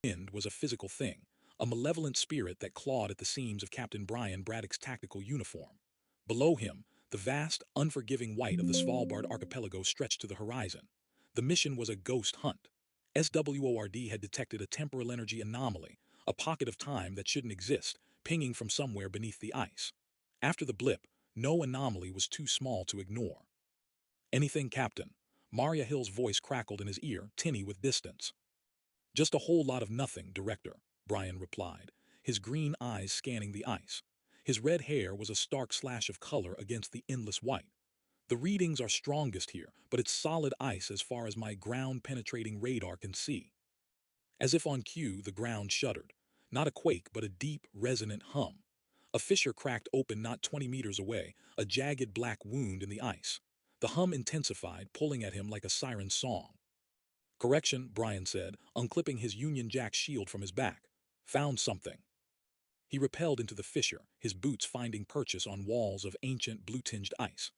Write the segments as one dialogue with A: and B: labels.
A: wind was a physical thing, a malevolent spirit that clawed at the seams of Captain Brian Braddock's tactical uniform. Below him, the vast, unforgiving white of the Svalbard archipelago stretched to the horizon. The mission was a ghost hunt. SWORD had detected a temporal energy anomaly, a pocket of time that shouldn't exist, pinging from somewhere beneath the ice. After the blip, no anomaly was too small to ignore. Anything, Captain? Maria Hill's voice crackled in his ear, tinny with distance. Just a whole lot of nothing, Director, Brian replied, his green eyes scanning the ice. His red hair was a stark slash of color against the endless white. The readings are strongest here, but it's solid ice as far as my ground-penetrating radar can see. As if on cue, the ground shuddered. Not a quake, but a deep, resonant hum. A fissure cracked open not 20 meters away, a jagged black wound in the ice. The hum intensified, pulling at him like a siren's song. Correction, Brian said, unclipping his Union Jack shield from his back. Found something. He rappelled into the fissure, his boots finding purchase on walls of ancient blue-tinged ice.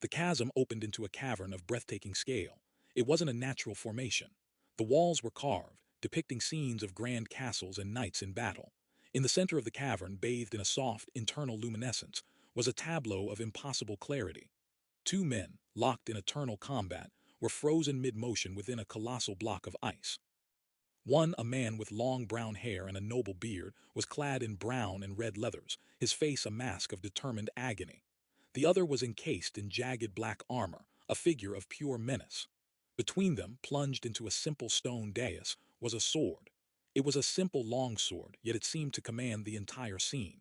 A: The chasm opened into a cavern of breathtaking scale. It wasn't a natural formation. The walls were carved, depicting scenes of grand castles and knights in battle. In the center of the cavern, bathed in a soft, internal luminescence, was a tableau of impossible clarity. Two men, locked in eternal combat, were frozen mid-motion within a colossal block of ice. One, a man with long brown hair and a noble beard, was clad in brown and red leathers, his face a mask of determined agony. The other was encased in jagged black armor, a figure of pure menace. Between them, plunged into a simple stone dais, was a sword. It was a simple longsword, yet it seemed to command the entire scene.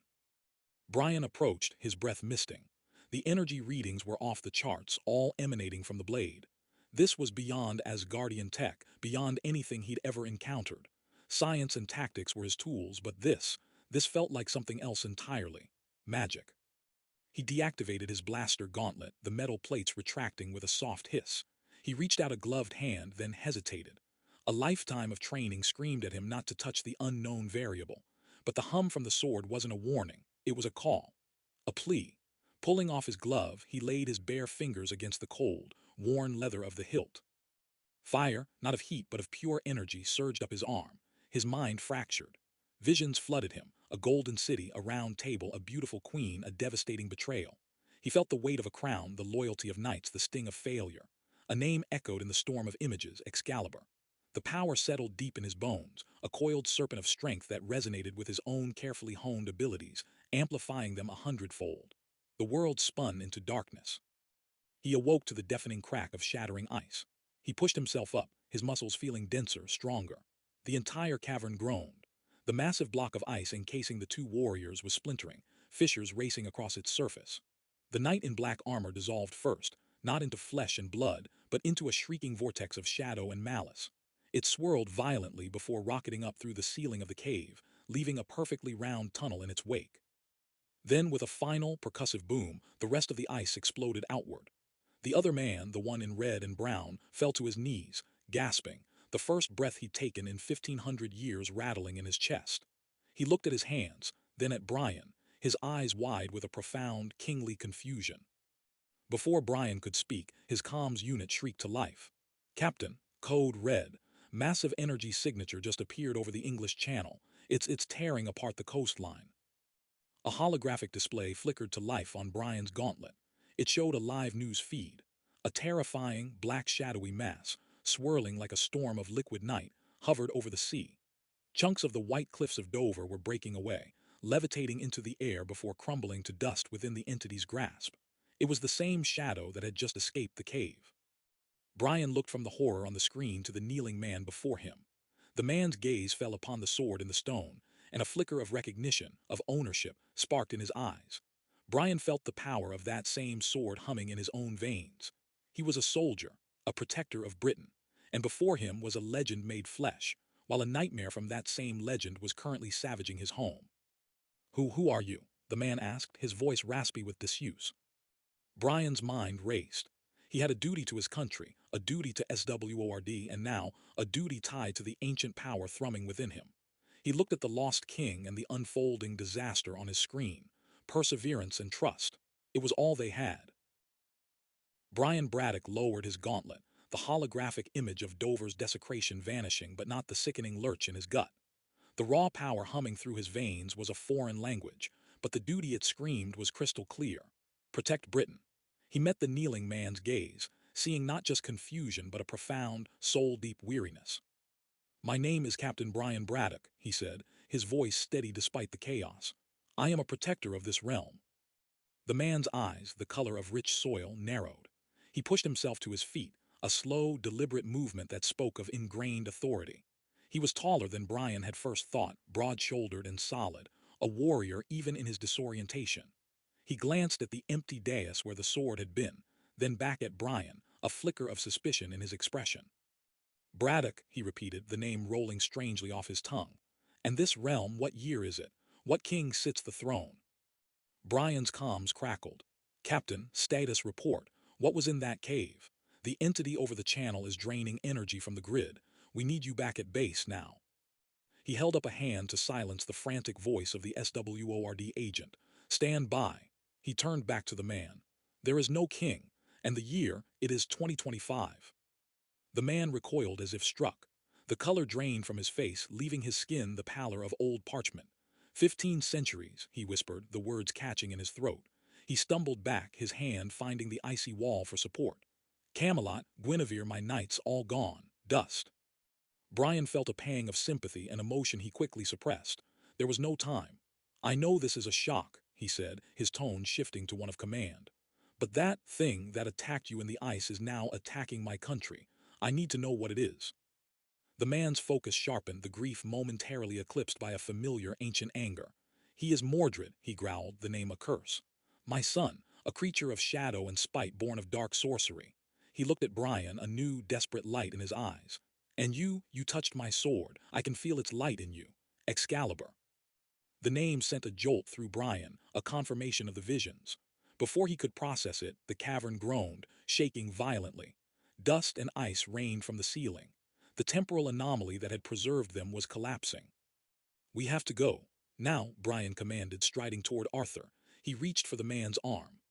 A: Brian approached, his breath misting. The energy readings were off the charts, all emanating from the blade. This was beyond Asgardian tech, beyond anything he'd ever encountered. Science and tactics were his tools, but this felt like something else entirely. Magic. He deactivated his blaster gauntlet, the metal plates retracting with a soft hiss. He reached out a gloved hand, then hesitated. A lifetime of training screamed at him not to touch the unknown variable. But the hum from the sword wasn't a warning, it was a call. A plea. Pulling off his glove, he laid his bare fingers against the cold, worn leather of the hilt. Fire, not of heat but of pure energy, surged up his arm. His mind fractured. Visions flooded him, a golden city, a round table, a beautiful queen, a devastating betrayal. He felt the weight of a crown, the loyalty of knights, the sting of failure. A name echoed in the storm of images, Excalibur. The power settled deep in his bones, a coiled serpent of strength that resonated with his own carefully honed abilities, amplifying them 100-fold. The world spun into darkness. He awoke to the deafening crack of shattering ice. He pushed himself up, his muscles feeling denser, stronger. The entire cavern groaned. The massive block of ice encasing the two warriors was splintering, fissures racing across its surface. The knight in black armor dissolved first, not into flesh and blood, but into a shrieking vortex of shadow and malice. It swirled violently before rocketing up through the ceiling of the cave, leaving a perfectly round tunnel in its wake. Then, with a final, percussive boom, the rest of the ice exploded outward. The other man, the one in red and brown, fell to his knees, gasping, the first breath he'd taken in 1,500 years rattling in his chest. He looked at his hands, then at Brian, his eyes wide with a profound, kingly confusion. Before Brian could speak, his comms unit shrieked to life. Captain, code red. Massive energy signature just appeared over the English Channel. It's tearing apart the coastline. A holographic display flickered to life on Brian's gauntlet. It showed a live news feed. A terrifying, black shadowy mass, swirling like a storm of liquid night, hovered over the sea. Chunks of the white cliffs of Dover were breaking away, levitating into the air before crumbling to dust within the entity's grasp. It was the same shadow that had just escaped the cave. Brian looked from the horror on the screen to the kneeling man before him. The man's gaze fell upon the sword in the stone, and a flicker of recognition, of ownership, sparked in his eyes. Brian felt the power of that same sword humming in his own veins. He was a soldier, a protector of Britain, and before him was a legend made flesh, while a nightmare from that same legend was currently savaging his home. Who are you? The man asked, his voice raspy with disuse. Brian's mind raced. He had a duty to his country, a duty to SWORD, and now a duty tied to the ancient power thrumming within him. He looked at the lost king and the unfolding disaster on his screen. Perseverance and trust. It was all they had. Brian Braddock lowered his gauntlet, the holographic image of Dover's desecration vanishing but not the sickening lurch in his gut. The raw power humming through his veins was a foreign language, but the duty it screamed was crystal clear. Protect Britain. He met the kneeling man's gaze, seeing not just confusion but a profound, soul-deep weariness. "My name is Captain Brian Braddock," he said, his voice steady despite the chaos. "I am a protector of this realm." The man's eyes, the color of rich soil, narrowed. He pushed himself to his feet, a slow, deliberate movement that spoke of ingrained authority. He was taller than Brian had first thought, broad-shouldered and solid, a warrior even in his disorientation. He glanced at the empty dais where the sword had been, then back at Brian, a flicker of suspicion in his expression. "Braddock," he repeated, the name rolling strangely off his tongue. "And this realm, what year is it? What king sits the throne?" Brian's comms crackled. "Captain, status report. What was in that cave? The entity over the channel is draining energy from the grid. We need you back at base now." He held up a hand to silence the frantic voice of the SWORD agent. "Stand by." He turned back to the man. "There is no king, and the year, it is 2025. The man recoiled as if struck. The color drained from his face, leaving his skin the pallor of old parchment. 15 centuries, he whispered, the words catching in his throat. He stumbled back, his hand finding the icy wall for support. "Camelot, Guinevere, my knights, all gone. Dust." Brian felt a pang of sympathy, an emotion he quickly suppressed. There was no time. "I know this is a shock," he said, his tone shifting to one of command. "But that thing that attacked you in the ice is now attacking my country. I need to know what it is." The man's focus sharpened, the grief momentarily eclipsed by a familiar ancient anger. "He is Mordred," he growled, the name a curse. "My son, a creature of shadow and spite born of dark sorcery." He looked at Brian, a new, desperate light in his eyes. "And you touched my sword. I can feel its light in you. Excalibur." The name sent a jolt through Brian, a confirmation of the visions. Before he could process it, the cavern groaned, shaking violently. Dust and ice rained from the ceiling. The temporal anomaly that had preserved them was collapsing. "We have to go. Now," Brian commanded, striding toward Arthur. He reached for the man's arm.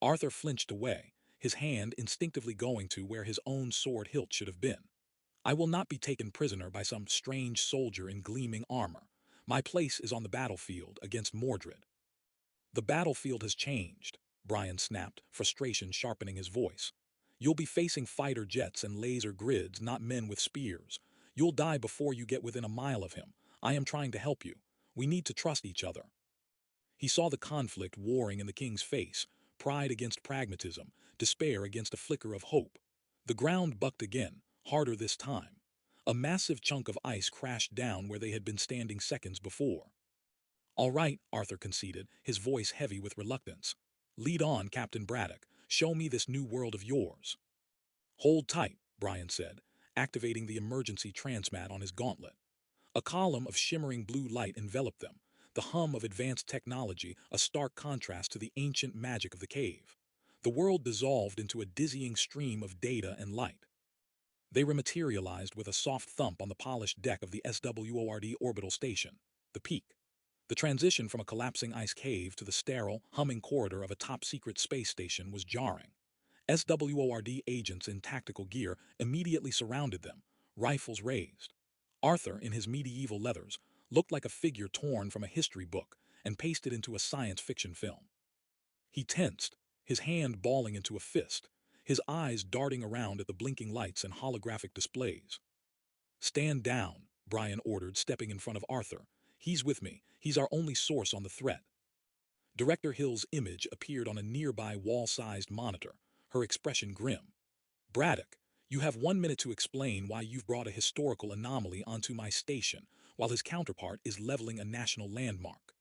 A: Arthur flinched away, his hand instinctively going to where his own sword hilt should have been. "I will not be taken prisoner by some strange soldier in gleaming armor. My place is on the battlefield against Mordred." "The battlefield has changed," Brian snapped, frustration sharpening his voice. "You'll be facing fighter jets and laser grids, not men with spears. You'll die before you get within a mile of him. I am trying to help you. We need to trust each other." He saw the conflict warring in the king's face, pride against pragmatism, despair against a flicker of hope. The ground bucked again, harder this time. A massive chunk of ice crashed down where they had been standing seconds before. "All right," Arthur conceded, his voice heavy with reluctance. "Lead on, Captain Braddock. Show me this new world of yours." "Hold tight," Brian said, activating the emergency transmat on his gauntlet. A column of shimmering blue light enveloped them, the hum of advanced technology a stark contrast to the ancient magic of the cave. The world dissolved into a dizzying stream of data and light. They rematerialized with a soft thump on the polished deck of the SWORD orbital station, the Peak. The transition from a collapsing ice cave to the sterile, humming corridor of a top-secret space station was jarring. SWORD agents in tactical gear immediately surrounded them, rifles raised. Arthur, in his medieval leathers, looked like a figure torn from a history book and pasted into a science fiction film. He tensed, his hand balling into a fist, his eyes darting around at the blinking lights and holographic displays. "Stand down," Brian ordered, stepping in front of Arthur. "He's with me. He's our only source on the threat." Director Hill's image appeared on a nearby wall-sized monitor, her expression grim. "Braddock, you have 1 minute to explain why you've brought a historical anomaly onto my station, while his counterpart is leveling a national landmark."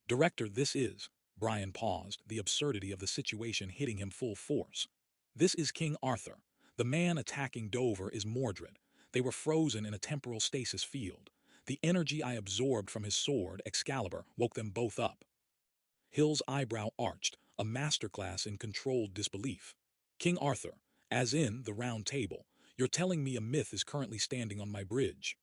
A: "Director, this is..." Brian paused, the absurdity of the situation hitting him full force. "This is King Arthur. The man attacking Dover is Mordred. They were frozen in a temporal stasis field. The energy I absorbed from his sword, Excalibur, woke them both up." Hill's eyebrow arched, a masterclass in controlled disbelief. "King Arthur, as in the Round Table, you're telling me a myth is currently standing on my bridge."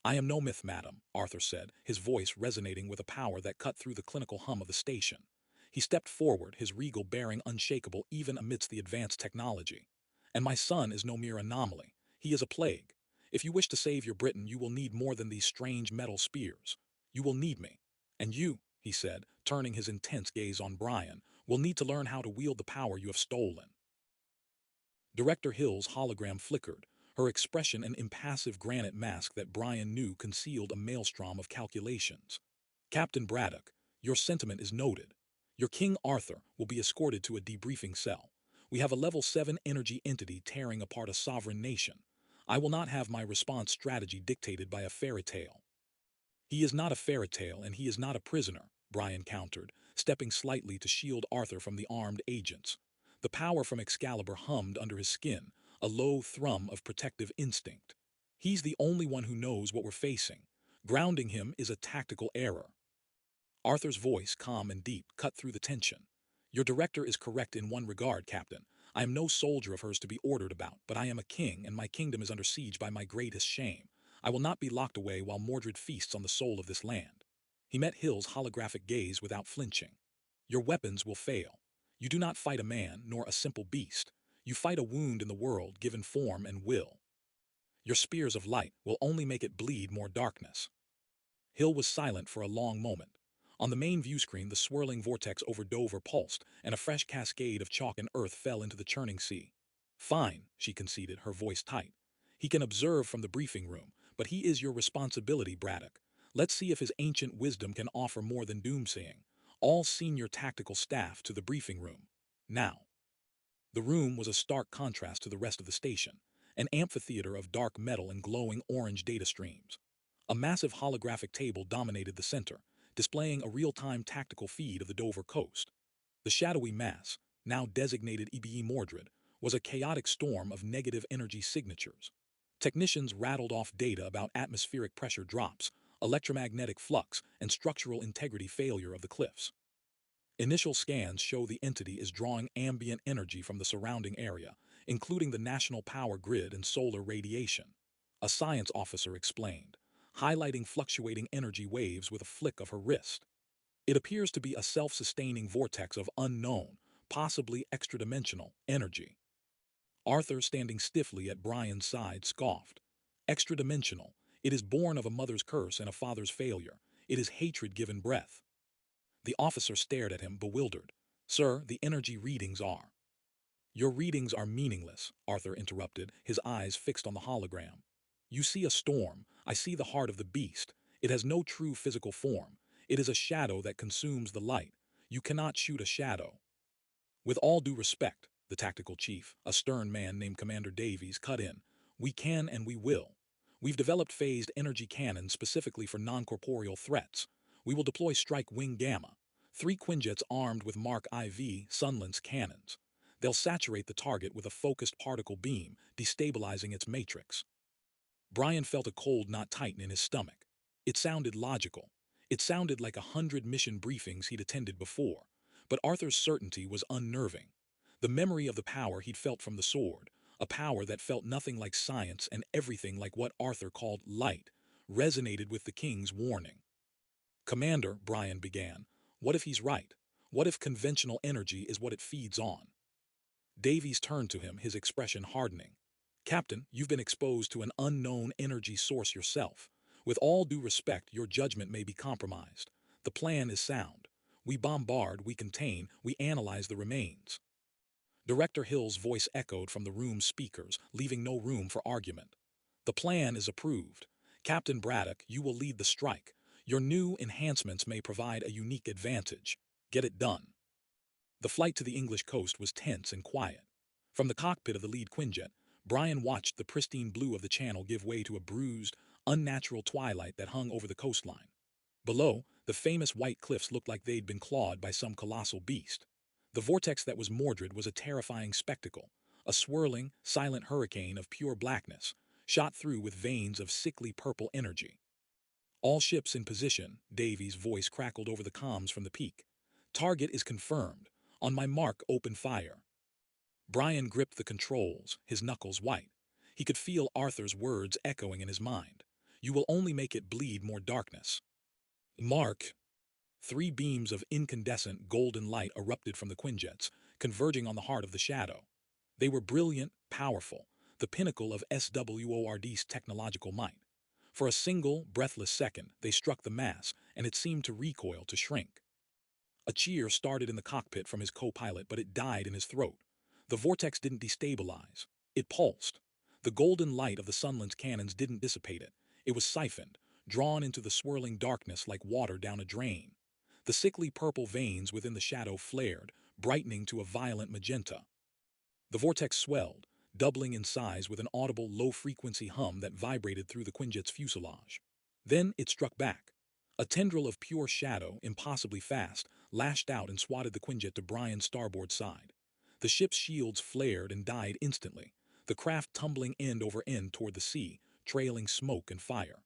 A: "I am no myth, madam," Arthur said, his voice resonating with a power that cut through the clinical hum of the station. He stepped forward, his regal bearing unshakable even amidst the advanced technology. "And my son is no mere anomaly. He is a plague. If you wish to save your Britain, you will need more than these strange metal spears. You will need me. And you, he said, turning his intense gaze on Brian, will need to learn how to wield the power you have stolen. Director Hill's hologram flickered, her expression an impassive granite mask that Brian knew concealed a maelstrom of calculations. Captain Braddock, your sentiment is noted. Your King Arthur will be escorted to a debriefing cell. We have a level 7 energy entity tearing apart a sovereign nation. I will not have my response strategy dictated by a fairy tale. He is not a fairy tale and he is not a prisoner, Brian countered, stepping slightly to shield Arthur from the armed agents. The power from Excalibur hummed under his skin, a low thrum of protective instinct. He's the only one who knows what we're facing. Grounding him is a tactical error. Arthur's voice, calm and deep, cut through the tension. Your director is correct in one regard, Captain. I am no soldier of hers to be ordered about, but I am a king, and my kingdom is under siege by my greatest shame. I will not be locked away while Mordred feasts on the soul of this land. He met Hill's holographic gaze without flinching. Your weapons will fail. You do not fight a man, nor a simple beast. You fight a wound in the world given form and will. Your spears of light will only make it bleed more darkness. Hill was silent for a long moment. On the main view screen, the swirling vortex over Dover pulsed, and a fresh cascade of chalk and earth fell into the churning sea. Fine, she conceded, her voice tight. He can observe from the briefing room, but he is your responsibility, Braddock. Let's see if his ancient wisdom can offer more than doomsaying. All senior tactical staff to the briefing room. Now. The room was a stark contrast to the rest of the station, an amphitheater of dark metal and glowing orange data streams. A massive holographic table dominated the center, displaying a real-time tactical feed of the Dover coast. The shadowy mass, now designated EBE Mordred, was a chaotic storm of negative energy signatures. Technicians rattled off data about atmospheric pressure drops, electromagnetic flux, and structural integrity failure of the cliffs. Initial scans show the entity is drawing ambient energy from the surrounding area, including the national power grid and solar radiation. A science officer explained, highlighting fluctuating energy waves with a flick of her wrist. It appears to be a self-sustaining vortex of unknown, possibly extra-dimensional, energy. Arthur, standing stiffly at Brian's side, scoffed. Extra-dimensional. It is born of a mother's curse and a father's failure. It is hatred given breath. The officer stared at him, bewildered. Sir, the energy readings are. Your readings are meaningless, Arthur interrupted, his eyes fixed on the hologram. You see a storm. I see the heart of the beast. It has no true physical form. It is a shadow that consumes the light. You cannot shoot a shadow. With all due respect, the tactical chief, a stern man named Commander Davies, cut in. We can and we will. We've developed phased energy cannons specifically for non-corporeal threats. We will deploy Strike Wing Gamma, 3 Quinjets armed with Mark IV Sunlance cannons. They'll saturate the target with a focused particle beam, destabilizing its matrix. Brian felt a cold knot tighten in his stomach. It sounded logical. It sounded like 100 mission briefings he'd attended before. But Arthur's certainty was unnerving. The memory of the power he'd felt from the sword, a power that felt nothing like science and everything like what Arthur called light, resonated with the king's warning. Commander, Brian began, what if he's right? What if conventional energy is what it feeds on? Davies turned to him, his expression hardening. Captain, you've been exposed to an unknown energy source yourself. With all due respect, your judgment may be compromised. The plan is sound. We bombard, we contain, we analyze the remains. Director Hill's voice echoed from the room's speakers, leaving no room for argument. The plan is approved. Captain Braddock, you will lead the strike. Your new enhancements may provide a unique advantage. Get it done. The flight to the English coast was tense and quiet. From the cockpit of the lead Quinjet, Brian watched the pristine blue of the channel give way to a bruised, unnatural twilight that hung over the coastline. Below, the famous white cliffs looked like they'd been clawed by some colossal beast. The vortex that was Mordred was a terrifying spectacle, a swirling, silent hurricane of pure blackness, shot through with veins of sickly purple energy. All ships in position, Davies' voice crackled over the comms from the peak. Target is confirmed. On my mark, open fire. Brian gripped the controls, his knuckles white. He could feel Arthur's words echoing in his mind. You will only make it bleed more darkness. Mark. 3 beams of incandescent golden light erupted from the Quinjets, converging on the heart of the shadow. They were brilliant, powerful. the pinnacle of SWORD's technological might. For a single, breathless second, they struck the mass, and it seemed to recoil, to shrink. A cheer started in the cockpit from his co-pilot, but it died in his throat. The vortex didn't destabilize. It pulsed. The golden light of the Sunland's cannons didn't dissipate it. It was siphoned, drawn into the swirling darkness like water down a drain. The sickly purple veins within the shadow flared, brightening to a violent magenta. The vortex swelled, doubling in size with an audible low-frequency hum that vibrated through the Quinjet's fuselage. Then it struck back. A tendril of pure shadow, impossibly fast, lashed out and swatted the Quinjet to Brian's starboard side. The ship's shields flared and died instantly, the craft tumbling end over end toward the sea, trailing smoke and fire.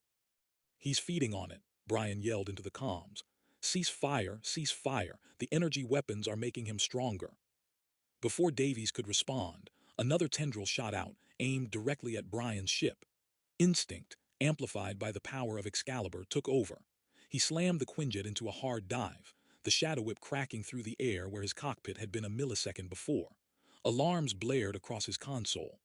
A: "He's feeding on it," Brian yelled into the comms. "Cease fire, cease fire. The energy weapons are making him stronger." Before Davies could respond, another tendril shot out, aimed directly at Brian's ship. Instinct, amplified by the power of Excalibur, took over. He slammed the Quinjet into a hard dive, the shadow whip cracking through the air where his cockpit had been a millisecond before. Alarms blared across his console.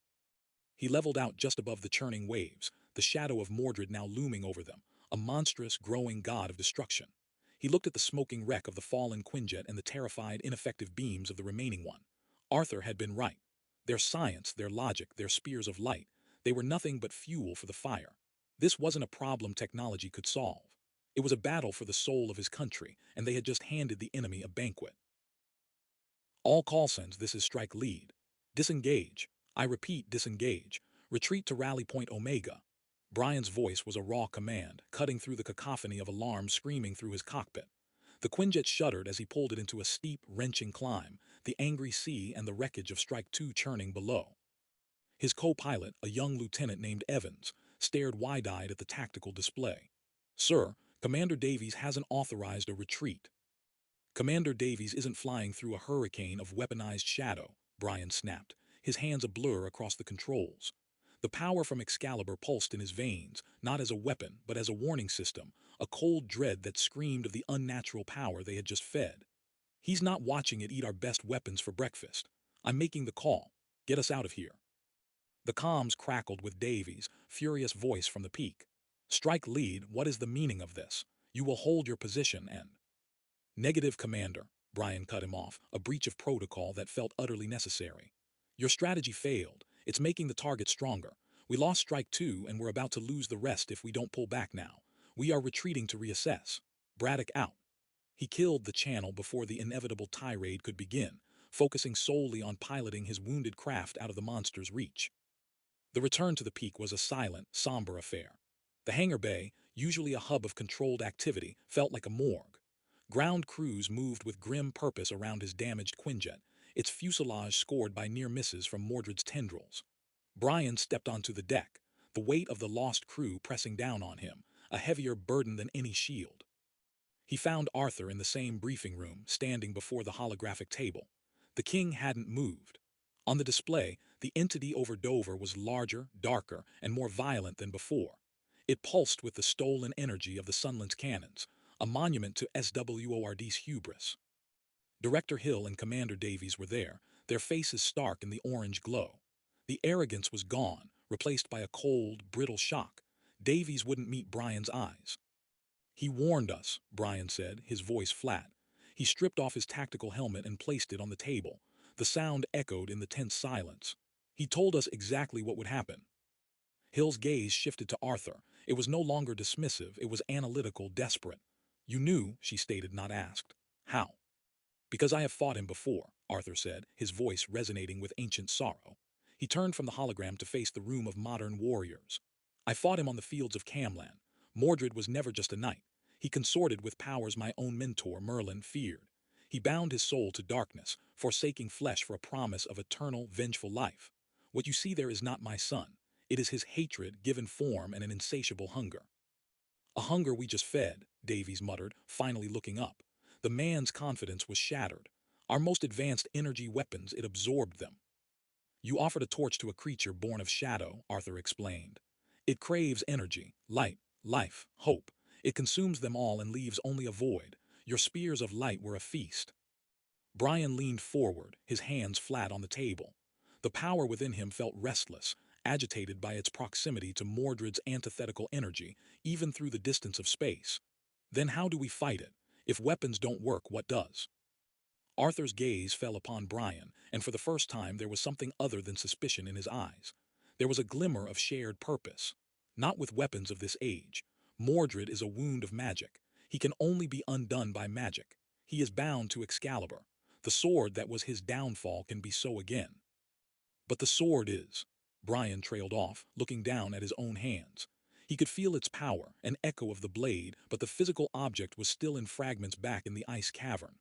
A: He leveled out just above the churning waves, the shadow of Mordred now looming over them, a monstrous, growing god of destruction. He looked at the smoking wreck of the fallen Quinjet and the terrified, ineffective beams of the remaining one. Arthur had been right. Their science, their logic, their spears of light, they were nothing but fuel for the fire. This wasn't a problem technology could solve. It was a battle for the soul of his country, and they had just handed the enemy a banquet. "All call signs, this is strike lead. Disengage. I repeat, disengage. Retreat to rally point Omega." Brian's voice was a raw command, cutting through the cacophony of alarms screaming through his cockpit. The Quinjet shuddered as he pulled it into a steep, wrenching climb, the angry sea and the wreckage of Strike 2 churning below. His co-pilot, a young lieutenant named Evans, stared wide-eyed at the tactical display. "Sir, Commander Davies hasn't authorized a retreat." "Commander Davies isn't flying through a hurricane of weaponized shadow," Brian snapped, his hands a blur across the controls. The power from Excalibur pulsed in his veins, not as a weapon, but as a warning system, a cold dread that screamed of the unnatural power they had just fed. "He's not watching it eat our best weapons for breakfast. I'm making the call. Get us out of here." The comms crackled with Davies' furious voice from the peak. "Strike lead, what is the meaning of this? You will hold your position and—" "Negative, Commander," Brian cut him off, a breach of protocol that felt utterly necessary. "Your strategy failed. It's making the target stronger. We lost Strike 2 and we're about to lose the rest if we don't pull back now. We are retreating to reassess. Braddock out." He killed the channel before the inevitable tirade could begin, focusing solely on piloting his wounded craft out of the monster's reach. The return to the peak was a silent, somber affair. The hangar bay, usually a hub of controlled activity, felt like a morgue. Ground crews moved with grim purpose around his damaged Quinjet, its fuselage scored by near misses from Mordred's tendrils. Brian stepped onto the deck, the weight of the lost crew pressing down on him, a heavier burden than any shield. He found Arthur in the same briefing room, standing before the holographic table. The king hadn't moved. On the display, the entity over Dover was larger, darker, and more violent than before. It pulsed with the stolen energy of the Sunland's cannons, a monument to SWORD's hubris. Director Hill and Commander Davies were there, their faces stark in the orange glow. The arrogance was gone, replaced by a cold, brittle shock. Davies wouldn't meet Brian's eyes. "He warned us," Brian said, his voice flat. He stripped off his tactical helmet and placed it on the table. The sound echoed in the tense silence. "He told us exactly what would happen." Hill's gaze shifted to Arthur. It was no longer dismissive, it was analytical, desperate. "You knew," she stated, not asked. "How?" "Because I have fought him before," Arthur said, his voice resonating with ancient sorrow. He turned from the hologram to face the room of modern warriors. "I fought him on the fields of Camlan. Mordred was never just a knight. He consorted with powers my own mentor, Merlin, feared. He bound his soul to darkness, forsaking flesh for a promise of eternal, vengeful life. What you see there is not my son. It is his hatred given form and an insatiable hunger." "A hunger we just fed," Davies muttered, finally looking up. The man's confidence was shattered. "Our most advanced energy weapons, it absorbed them." "You offered a torch to a creature born of shadow," Arthur explained. "It craves energy, light, life, hope. It consumes them all and leaves only a void. Your spears of light were a feast." Brian leaned forward, his hands flat on the table. The power within him felt restless, agitated by its proximity to Mordred's antithetical energy, even through the distance of space. Then how do we fight it? If weapons don't work, what does? Arthur's gaze fell upon Brian, and for the first time there was something other than suspicion in his eyes. There was a glimmer of shared purpose. Not with weapons of this age. Mordred is a wound of magic. He can only be undone by magic. He is bound to Excalibur. The sword that was his downfall can be so again. But the sword is. Brian trailed off, looking down at his own hands. He could feel its power, an echo of the blade, but the physical object was still in fragments back in the ice cavern.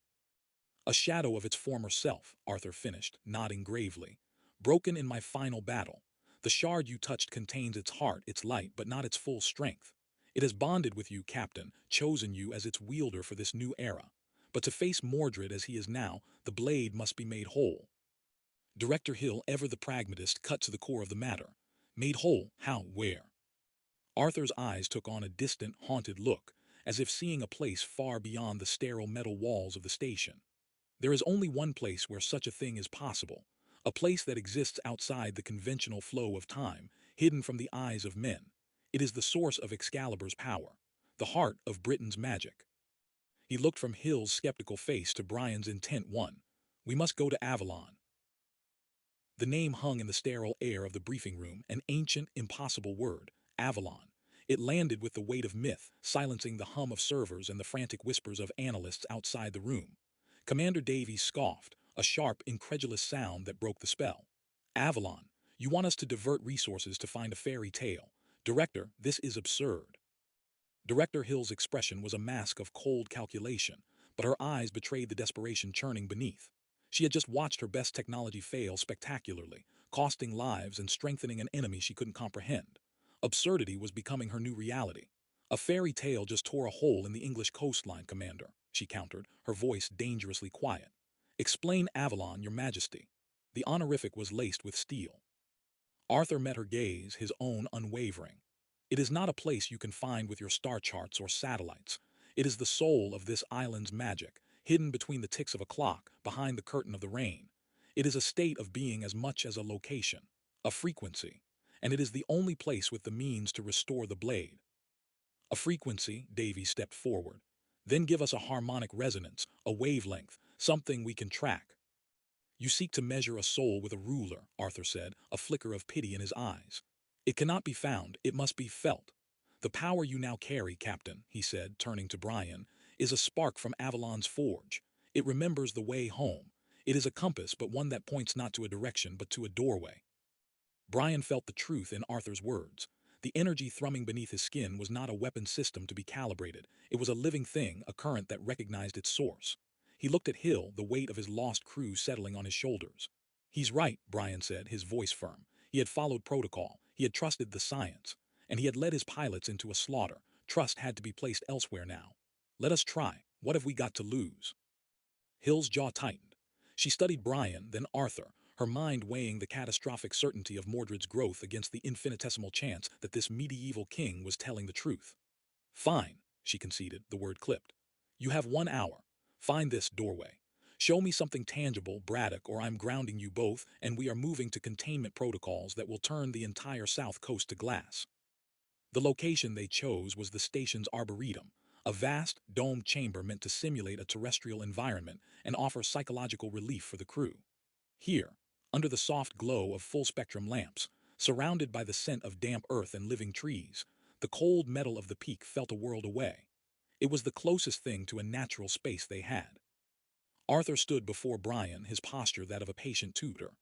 A: A shadow of its former self, Arthur finished, nodding gravely. Broken in my final battle. The shard you touched contains its heart, its light, but not its full strength. It has bonded with you, Captain, chosen you as its wielder for this new era. But to face Mordred as he is now, the blade must be made whole. Director Hill, ever the pragmatist, cut to the core of the matter. Made whole? How? Where? Arthur's eyes took on a distant, haunted look, as if seeing a place far beyond the sterile metal walls of the station. There is only one place where such a thing is possible, a place that exists outside the conventional flow of time, hidden from the eyes of men. It is the source of Excalibur's power, the heart of Britain's magic. He looked from Hill's skeptical face to Brian's intent one. We must go to Avalon. The name hung in the sterile air of the briefing room, an ancient, impossible word, Avalon. It landed with the weight of myth, silencing the hum of servers and the frantic whispers of analysts outside the room. Commander Davies scoffed, a sharp, incredulous sound that broke the spell. Avalon, you want us to divert resources to find a fairy tale. Director, this is absurd. Director Hill's expression was a mask of cold calculation, but her eyes betrayed the desperation churning beneath. She had just watched her best technology fail spectacularly, costing lives and strengthening an enemy she couldn't comprehend. Absurdity was becoming her new reality. A fairy tale just tore a hole in the English coastline, Commander, she countered, her voice dangerously quiet. Explain Avalon, Your Majesty. The honorific was laced with steel. Arthur met her gaze, his own unwavering. It is not a place you can find with your star charts or satellites. It is the soul of this island's magic, hidden between the ticks of a clock, behind the curtain of the rain. It is a state of being as much as a location, a frequency, and it is the only place with the means to restore the blade. A frequency, Davy stepped forward. Then give us a harmonic resonance, a wavelength, something we can track. You seek to measure a soul with a ruler, Arthur said, a flicker of pity in his eyes. It cannot be found, it must be felt. The power you now carry, Captain, he said, turning to Brian, is a spark from Avalon's forge. It remembers the way home. It is a compass, but one that points not to a direction, but to a doorway. Brian felt the truth in Arthur's words. The energy thrumming beneath his skin was not a weapon system to be calibrated. It was a living thing, a current that recognized its source. He looked at Hill, the weight of his lost crew settling on his shoulders. He's right, Brian said, his voice firm. He had followed protocol. He had trusted the science. And he had led his pilots into a slaughter. Trust had to be placed elsewhere now. Let us try. What have we got to lose? Hill's jaw tightened. She studied Brian, then Arthur, her mind weighing the catastrophic certainty of Mordred's growth against the infinitesimal chance that this medieval king was telling the truth. Fine, she conceded, the word clipped. You have 1 hour. Find this doorway. Show me something tangible, Braddock, or I'm grounding you both, and we are moving to containment protocols that will turn the entire south coast to glass. The location they chose was the station's arboretum, a vast, domed chamber meant to simulate a terrestrial environment and offer psychological relief for the crew. Here, under the soft glow of full-spectrum lamps, surrounded by the scent of damp earth and living trees, the cold metal of the peak felt a world away. It was the closest thing to a natural space they had. Arthur stood before Brian, his posture that of a patient tutor.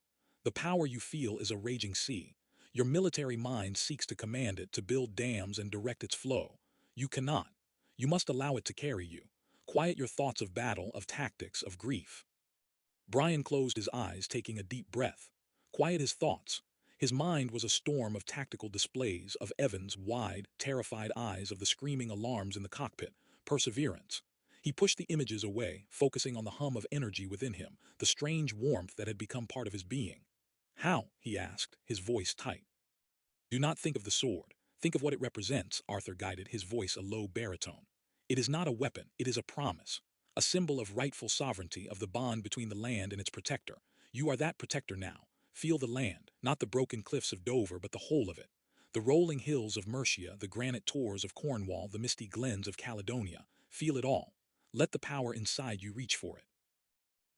A: The power you feel is a raging sea. Your military mind seeks to command it, to build dams and direct its flow. You cannot. You must allow it to carry you. Quiet your thoughts of battle, of tactics, of grief. Brian closed his eyes, taking a deep breath. Quiet his thoughts. His mind was a storm of tactical displays, of Evan's wide, terrified eyes, of the screaming alarms in the cockpit. Perseverance. He pushed the images away, focusing on the hum of energy within him, the strange warmth that had become part of his being. How? He asked, his voice tight. Do not think of the sword. Think of what it represents, Arthur guided, his voice a low baritone. It is not a weapon, it is a promise. A symbol of rightful sovereignty, of the bond between the land and its protector. You are that protector now. Feel the land, not the broken cliffs of Dover, but the whole of it. The rolling hills of Mercia, the granite tors of Cornwall, the misty glens of Caledonia. Feel it all. Let the power inside you reach for it.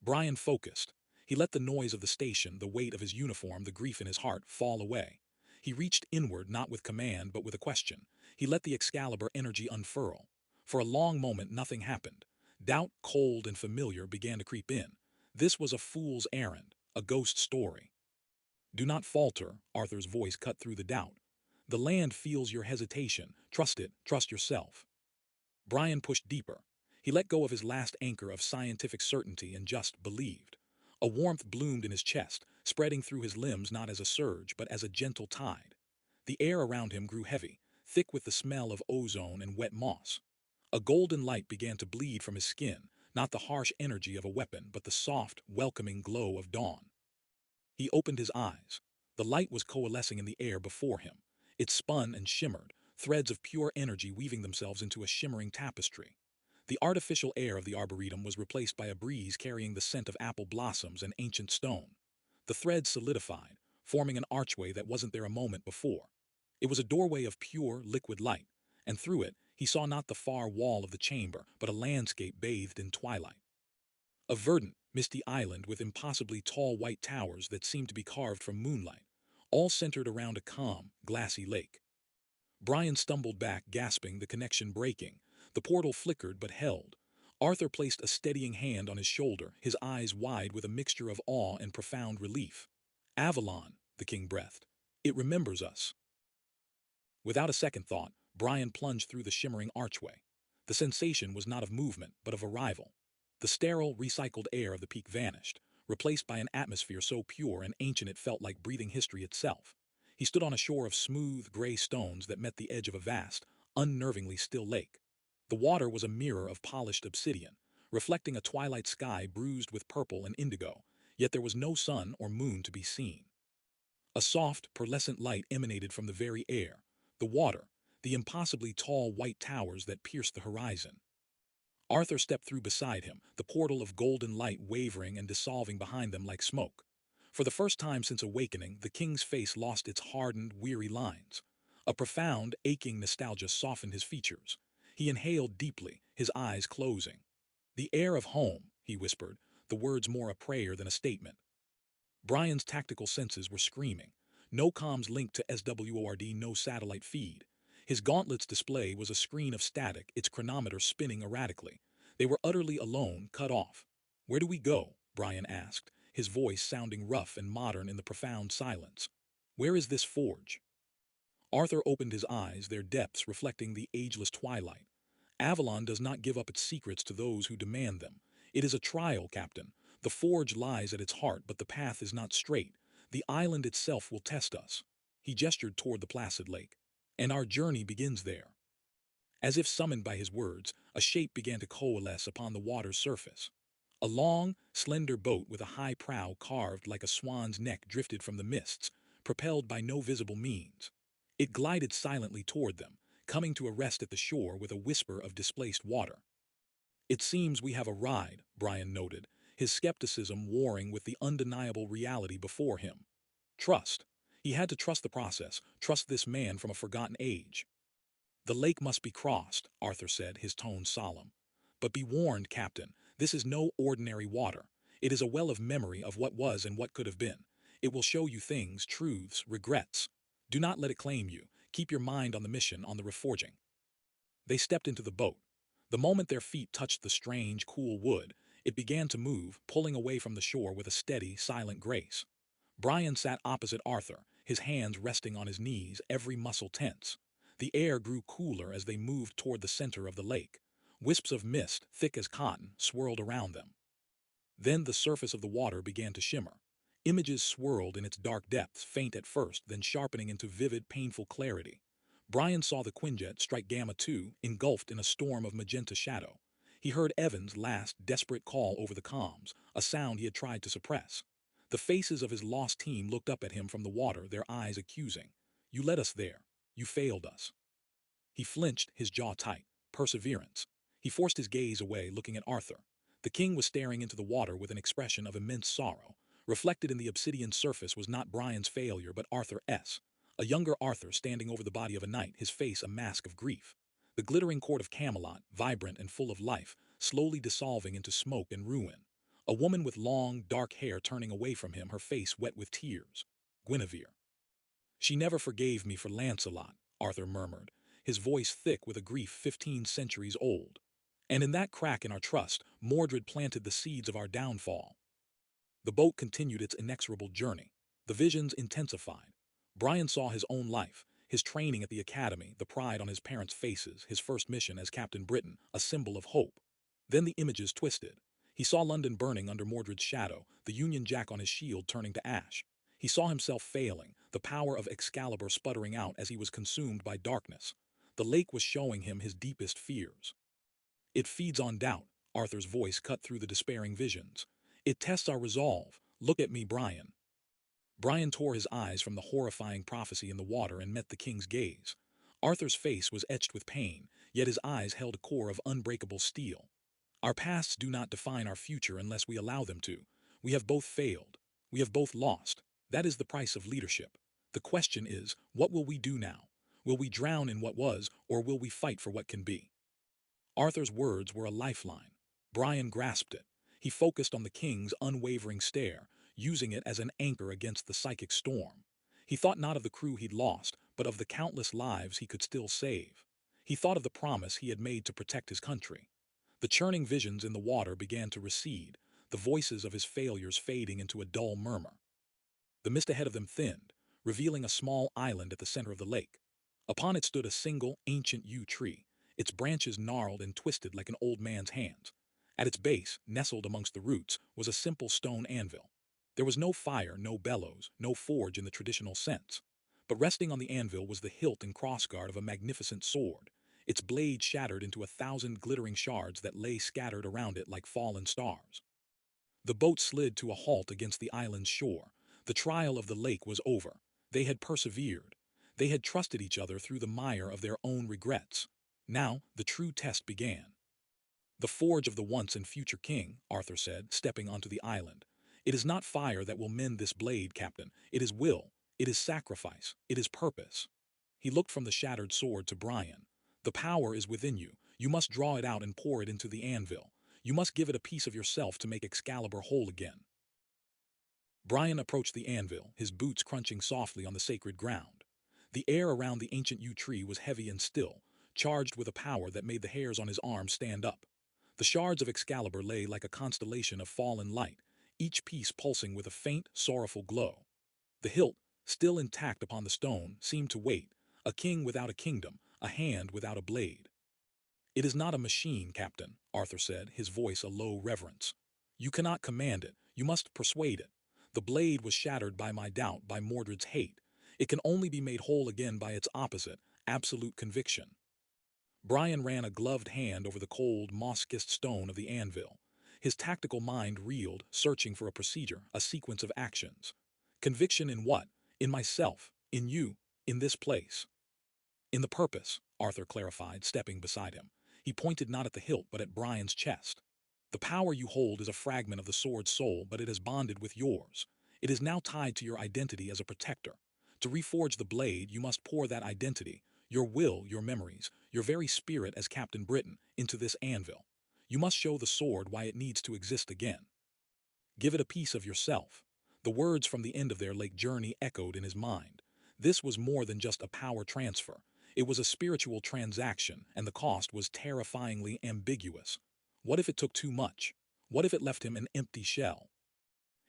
A: Brian focused. He let the noise of the station, the weight of his uniform, the grief in his heart fall away. He reached inward, not with command, but with a question. He let the Excalibur energy unfurl. For a long moment, nothing happened. Doubt, cold and familiar, began to creep in. This was a fool's errand, a ghost story. Do not falter, Arthur's voice cut through the doubt. The land feels your hesitation. Trust it, trust yourself. Brian pushed deeper. He let go of his last anchor of scientific certainty and just believed. A warmth bloomed in his chest, spreading through his limbs not as a surge, but as a gentle tide. The air around him grew heavy, thick with the smell of ozone and wet moss. A golden light began to bleed from his skin, not the harsh energy of a weapon, but the soft, welcoming glow of dawn. He opened his eyes. The light was coalescing in the air before him. It spun and shimmered, threads of pure energy weaving themselves into a shimmering tapestry. The artificial air of the arboretum was replaced by a breeze carrying the scent of apple blossoms and ancient stone. The threads solidified, forming an archway that wasn't there a moment before. It was a doorway of pure, liquid light, and through it he saw not the far wall of the chamber, but a landscape bathed in twilight. A verdant, misty island with impossibly tall white towers that seemed to be carved from moonlight, all centered around a calm, glassy lake. Brian stumbled back, gasping, the connection breaking. The portal flickered but held. Arthur placed a steadying hand on his shoulder, his eyes wide with a mixture of awe and profound relief. Avalon, the king breathed. It remembers us. Without a second thought, Brian plunged through the shimmering archway. The sensation was not of movement, but of arrival. The sterile, recycled air of the peak vanished, replaced by an atmosphere so pure and ancient it felt like breathing history itself. He stood on a shore of smooth, gray stones that met the edge of a vast, unnervingly still lake. The water was a mirror of polished obsidian, reflecting a twilight sky bruised with purple and indigo, yet there was no sun or moon to be seen. A soft, pearlescent light emanated from the very air, the water, the impossibly tall white towers that pierced the horizon. Arthur stepped through beside him, the portal of golden light wavering and dissolving behind them like smoke. For the first time since awakening, the king's face lost its hardened, weary lines. A profound, aching nostalgia softened his features. He inhaled deeply, his eyes closing. The air of home, he whispered, the words more a prayer than a statement. Brian's tactical senses were screaming. No comms linked to SWORD, no satellite feed. His gauntlet's display was a screen of static, its chronometer spinning erratically. They were utterly alone, cut off. Where do we go? Brian asked, his voice sounding rough and modern in the profound silence. Where is this forge? Arthur opened his eyes, their depths reflecting the ageless twilight. Avalon does not give up its secrets to those who demand them. It is a trial, Captain. The forge lies at its heart, but the path is not straight. The island itself will test us. He gestured toward the placid lake. And our journey begins there. As if summoned by his words, a shape began to coalesce upon the water's surface. A long, slender boat with a high prow carved like a swan's neck drifted from the mists, propelled by no visible means. It glided silently toward them, coming to a rest at the shore with a whisper of displaced water. It seems we have a ride, Brian noted, his skepticism warring with the undeniable reality before him. Trust. He had to trust the process, trust this man from a forgotten age. The lake must be crossed, Arthur said, his tone solemn. But be warned, Captain, this is no ordinary water. It is a well of memory of what was and what could have been. It will show you things, truths, regrets. Do not let it claim you. Keep your mind on the mission, on the reforging. They stepped into the boat. The moment their feet touched the strange, cool wood, it began to move, pulling away from the shore with a steady, silent grace. Brian sat opposite Arthur, his hands resting on his knees, every muscle tense. The air grew cooler as they moved toward the center of the lake. Wisps of mist, thick as cotton, swirled around them. Then the surface of the water began to shimmer. Images swirled in its dark depths, faint at first, then sharpening into vivid, painful clarity. Brian saw the Quinjet strike Gamma 2, engulfed in a storm of magenta shadow. He heard Evans' last, desperate call over the comms, a sound he had tried to suppress. The faces of his lost team looked up at him from the water, their eyes accusing. You led us there. You failed us. He flinched, his jaw tight. Perseverance. He forced his gaze away, looking at Arthur. The king was staring into the water with an expression of immense sorrow, Reflected in the obsidian surface was not Brian's failure but Arthur's. A younger Arthur standing over the body of a knight, his face a mask of grief. The glittering court of Camelot, vibrant and full of life, slowly dissolving into smoke and ruin. A woman with long, dark hair turning away from him, her face wet with tears. Guinevere. She never forgave me for Lancelot, Arthur murmured, his voice thick with a grief 15 centuries old. And in that crack in our trust, Mordred planted the seeds of our downfall. The boat continued its inexorable journey. The visions intensified. Brian saw his own life, his training at the academy, the pride on his parents' faces, his first mission as Captain Britain, a symbol of hope. Then the images twisted. He saw London burning under Mordred's shadow, the Union Jack on his shield turning to ash. He saw himself failing, the power of Excalibur sputtering out as he was consumed by darkness. The lake was showing him his deepest fears. It feeds on doubt, Arthur's voice cut through the despairing visions. It tests our resolve. Look at me, Brian. Brian tore his eyes from the horrifying prophecy in the water and met the king's gaze. Arthur's face was etched with pain, yet his eyes held a core of unbreakable steel. Our pasts do not define our future unless we allow them to. We have both failed. We have both lost. That is the price of leadership. The question is, what will we do now? Will we drown in what was, or will we fight for what can be? Arthur's words were a lifeline. Brian grasped it. He focused on the king's unwavering stare, using it as an anchor against the psychic storm. He thought not of the crew he'd lost, but of the countless lives he could still save. He thought of the promise he had made to protect his country. The churning visions in the water began to recede, the voices of his failures fading into a dull murmur. The mist ahead of them thinned, revealing a small island at the center of the lake. Upon it stood a single, ancient yew tree, its branches gnarled and twisted like an old man's hands. At its base, nestled amongst the roots, was a simple stone anvil. There was no fire, no bellows, no forge in the traditional sense. But resting on the anvil was the hilt and crossguard of a magnificent sword, its blade shattered into 1,000 glittering shards that lay scattered around it like fallen stars. The boat slid to a halt against the island's shore. The trial of the lake was over. They had persevered. They had trusted each other through the mire of their own regrets. Now, the true test began. The forge of the once and future king, Arthur said, stepping onto the island. It is not fire that will mend this blade, Captain. It is will. It is sacrifice. It is purpose. He looked from the shattered sword to Brian. The power is within you. You must draw it out and pour it into the anvil. You must give it a piece of yourself to make Excalibur whole again. Brian approached the anvil, his boots crunching softly on the sacred ground. The air around the ancient yew tree was heavy and still, charged with a power that made the hairs on his arms stand up. The shards of Excalibur lay like a constellation of fallen light, each piece pulsing with a faint, sorrowful glow. The hilt, still intact upon the stone, seemed to wait, a king without a kingdom, a hand without a blade. It is not a machine, Captain, Arthur said, his voice a low reverence. You cannot command it, you must persuade it. The blade was shattered by my doubt, by Mordred's hate. It can only be made whole again by its opposite, absolute conviction. Brian ran a gloved hand over the cold, moss-kissed stone of the anvil. His tactical mind reeled, searching for a procedure, a sequence of actions. Conviction in what? In myself, in you, in this place. In the purpose, Arthur clarified, stepping beside him. He pointed not at the hilt, but at Brian's chest. The power you hold is a fragment of the sword's soul, but it is bonded with yours. It is now tied to your identity as a protector. To reforge the blade, you must pour that identity, your will, your memories, your very spirit as Captain Britain, into this anvil. You must show the sword why it needs to exist again. Give it a piece of yourself. The words from the end of their lake journey echoed in his mind. This was more than just a power transfer. It was a spiritual transaction, and the cost was terrifyingly ambiguous. What if it took too much? What if it left him an empty shell?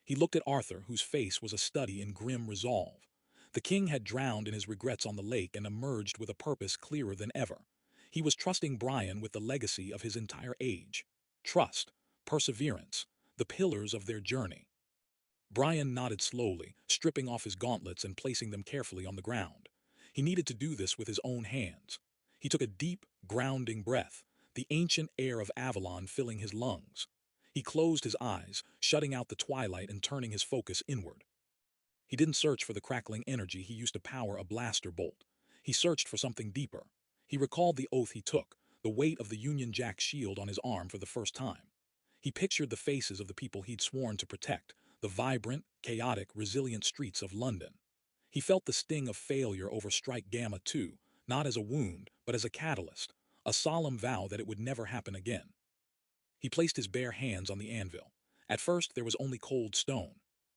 A: He looked at Arthur, whose face was a study in grim resolve. The king had drowned in his regrets on the lake and emerged with a purpose clearer than ever. He was trusting Brian with the legacy of his entire age. Trust, perseverance, the pillars of their journey. Brian nodded slowly, stripping off his gauntlets and placing them carefully on the ground. He needed to do this with his own hands. He took a deep, grounding breath, the ancient air of Avalon filling his lungs. He closed his eyes, shutting out the twilight and turning his focus inward. He didn't search for the crackling energy he used to power a blaster bolt. He searched for something deeper. He recalled the oath he took, the weight of the Union Jack shield on his arm for the first time. He pictured the faces of the people he'd sworn to protect, the vibrant, chaotic, resilient streets of London. He felt the sting of failure overstrike Gamma too, not as a wound, but as a catalyst, a solemn vow that it would never happen again. He placed his bare hands on the anvil. At first there was only cold stone.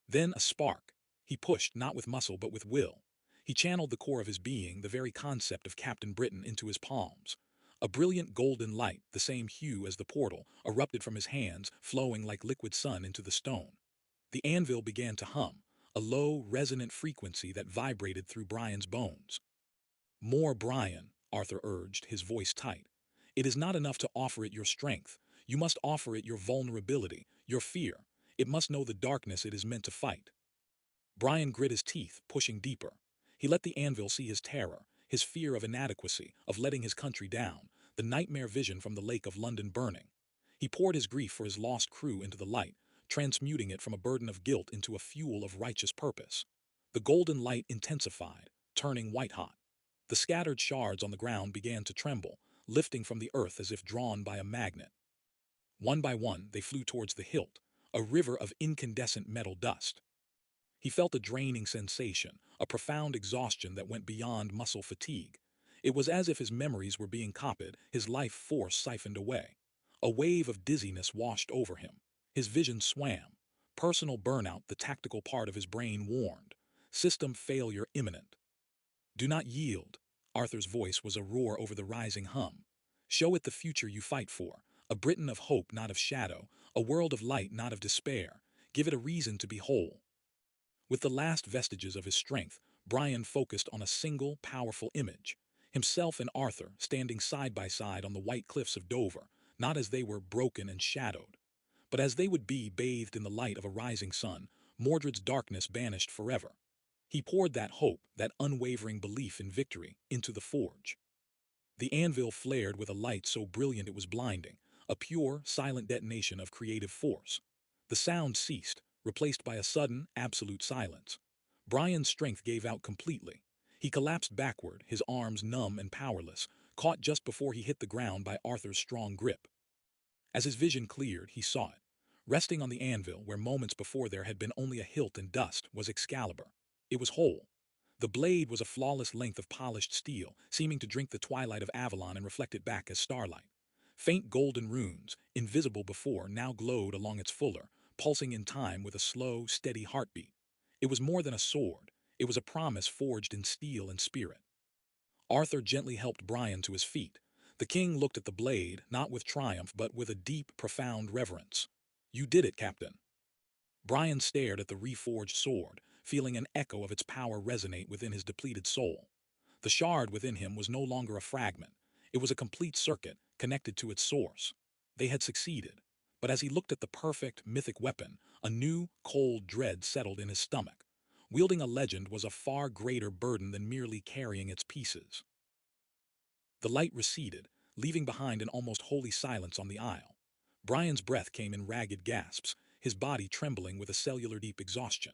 A: Then a spark. He pushed, not with muscle but with will. He channeled the core of his being, the very concept of Captain Britain, into his palms. A brilliant golden light, the same hue as the portal, erupted from his hands, flowing like liquid sun into the stone. The anvil began to hum, a low, resonant frequency that vibrated through Brian's bones. More, Brian, Arthur urged, his voice tight. It is not enough to offer it your strength. You must offer it your vulnerability, your fear. It must know the darkness it is meant to fight. Brian grit his teeth, pushing deeper. He let the anvil see his terror, his fear of inadequacy, of letting his country down, the nightmare vision from the lake of London burning. He poured his grief for his lost crew into the light, transmuting it from a burden of guilt into a fuel of righteous purpose. The golden light intensified, turning white-hot. The scattered shards on the ground began to tremble, lifting from the earth as if drawn by a magnet. One by one, they flew towards the hilt, a river of incandescent metal dust. He felt a draining sensation, a profound exhaustion that went beyond muscle fatigue. It was as if his memories were being copied, his life force siphoned away. A wave of dizziness washed over him. His vision swam. Personal burnout, the tactical part of his brain, warned. System failure imminent. Do not yield. Arthur's voice was a roar over the rising hum. Show it the future you fight for, a Britain of hope, not of shadow, a world of light, not of despair. Give it a reason to be whole. With the last vestiges of his strength, Brian focused on a single, powerful image. Himself and Arthur standing side by side on the white cliffs of Dover, not as they were broken and shadowed, but as they would be bathed in the light of a rising sun, Mordred's darkness banished forever. He poured that hope, that unwavering belief in victory, into the forge. The anvil flared with a light so brilliant it was blinding, a pure, silent detonation of creative force. The sound ceased, replaced by a sudden, absolute silence. Brian's strength gave out completely. He collapsed backward, his arms numb and powerless, caught just before he hit the ground by Arthur's strong grip. As his vision cleared, he saw it. Resting on the anvil, where moments before there had been only a hilt and dust, was Excalibur. It was whole. The blade was a flawless length of polished steel, seeming to drink the twilight of Avalon and reflect it back as starlight. Faint golden runes, invisible before, now glowed along its fuller, pulsing in time with a slow, steady heartbeat. It was more than a sword. It was a promise forged in steel and spirit. Arthur gently helped Brian to his feet. The king looked at the blade, not with triumph, but with a deep, profound reverence. You did it, Captain. Brian stared at the reforged sword, feeling an echo of its power resonate within his depleted soul. The shard within him was no longer a fragment. It was a complete circuit, connected to its source. They had succeeded. But as he looked at the perfect, mythic weapon, a new, cold dread settled in his stomach. Wielding a legend was a far greater burden than merely carrying its pieces. The light receded, leaving behind an almost holy silence on the aisle. Brian's breath came in ragged gasps, his body trembling with a cellular deep exhaustion.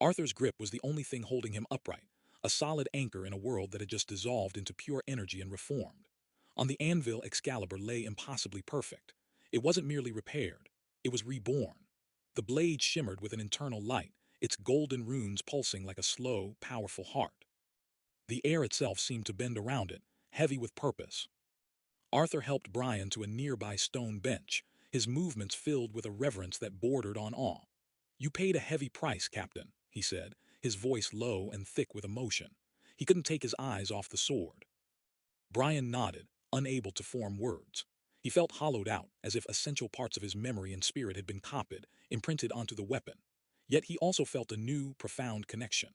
A: Arthur's grip was the only thing holding him upright, a solid anchor in a world that had just dissolved into pure energy and reformed. On the anvil, Excalibur lay impossibly perfect. It wasn't merely repaired, it was reborn. The blade shimmered with an internal light, its golden runes pulsing like a slow, powerful heart. The air itself seemed to bend around it, heavy with purpose. Arthur helped Brian to a nearby stone bench, his movements filled with a reverence that bordered on awe. You paid a heavy price, Captain, he said, his voice low and thick with emotion. He couldn't take his eyes off the sword. Brian nodded, unable to form words. He felt hollowed out, as if essential parts of his memory and spirit had been copied, imprinted onto the weapon. Yet he also felt a new, profound connection.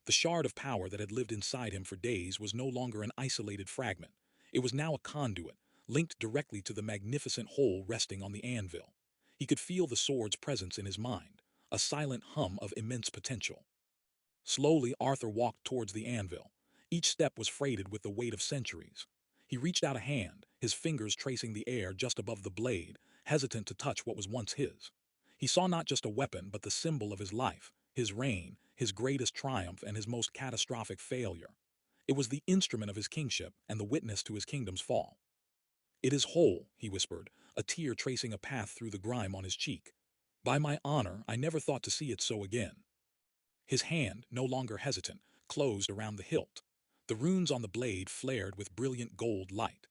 A: The shard of power that had lived inside him for days was no longer an isolated fragment. It was now a conduit, linked directly to the magnificent whole resting on the anvil. He could feel the sword's presence in his mind, a silent hum of immense potential. Slowly, Arthur walked towards the anvil. Each step was freighted with the weight of centuries. He reached out a hand, his fingers tracing the air just above the blade, hesitant to touch what was once his. He saw not just a weapon, but the symbol of his life, his reign, his greatest triumph, and his most catastrophic failure. It was the instrument of his kingship and the witness to his kingdom's fall. It is whole, he whispered, a tear tracing a path through the grime on his cheek. By my honor, I never thought to see it so again. His hand, no longer hesitant, closed around the hilt. The runes on the blade flared with brilliant gold light.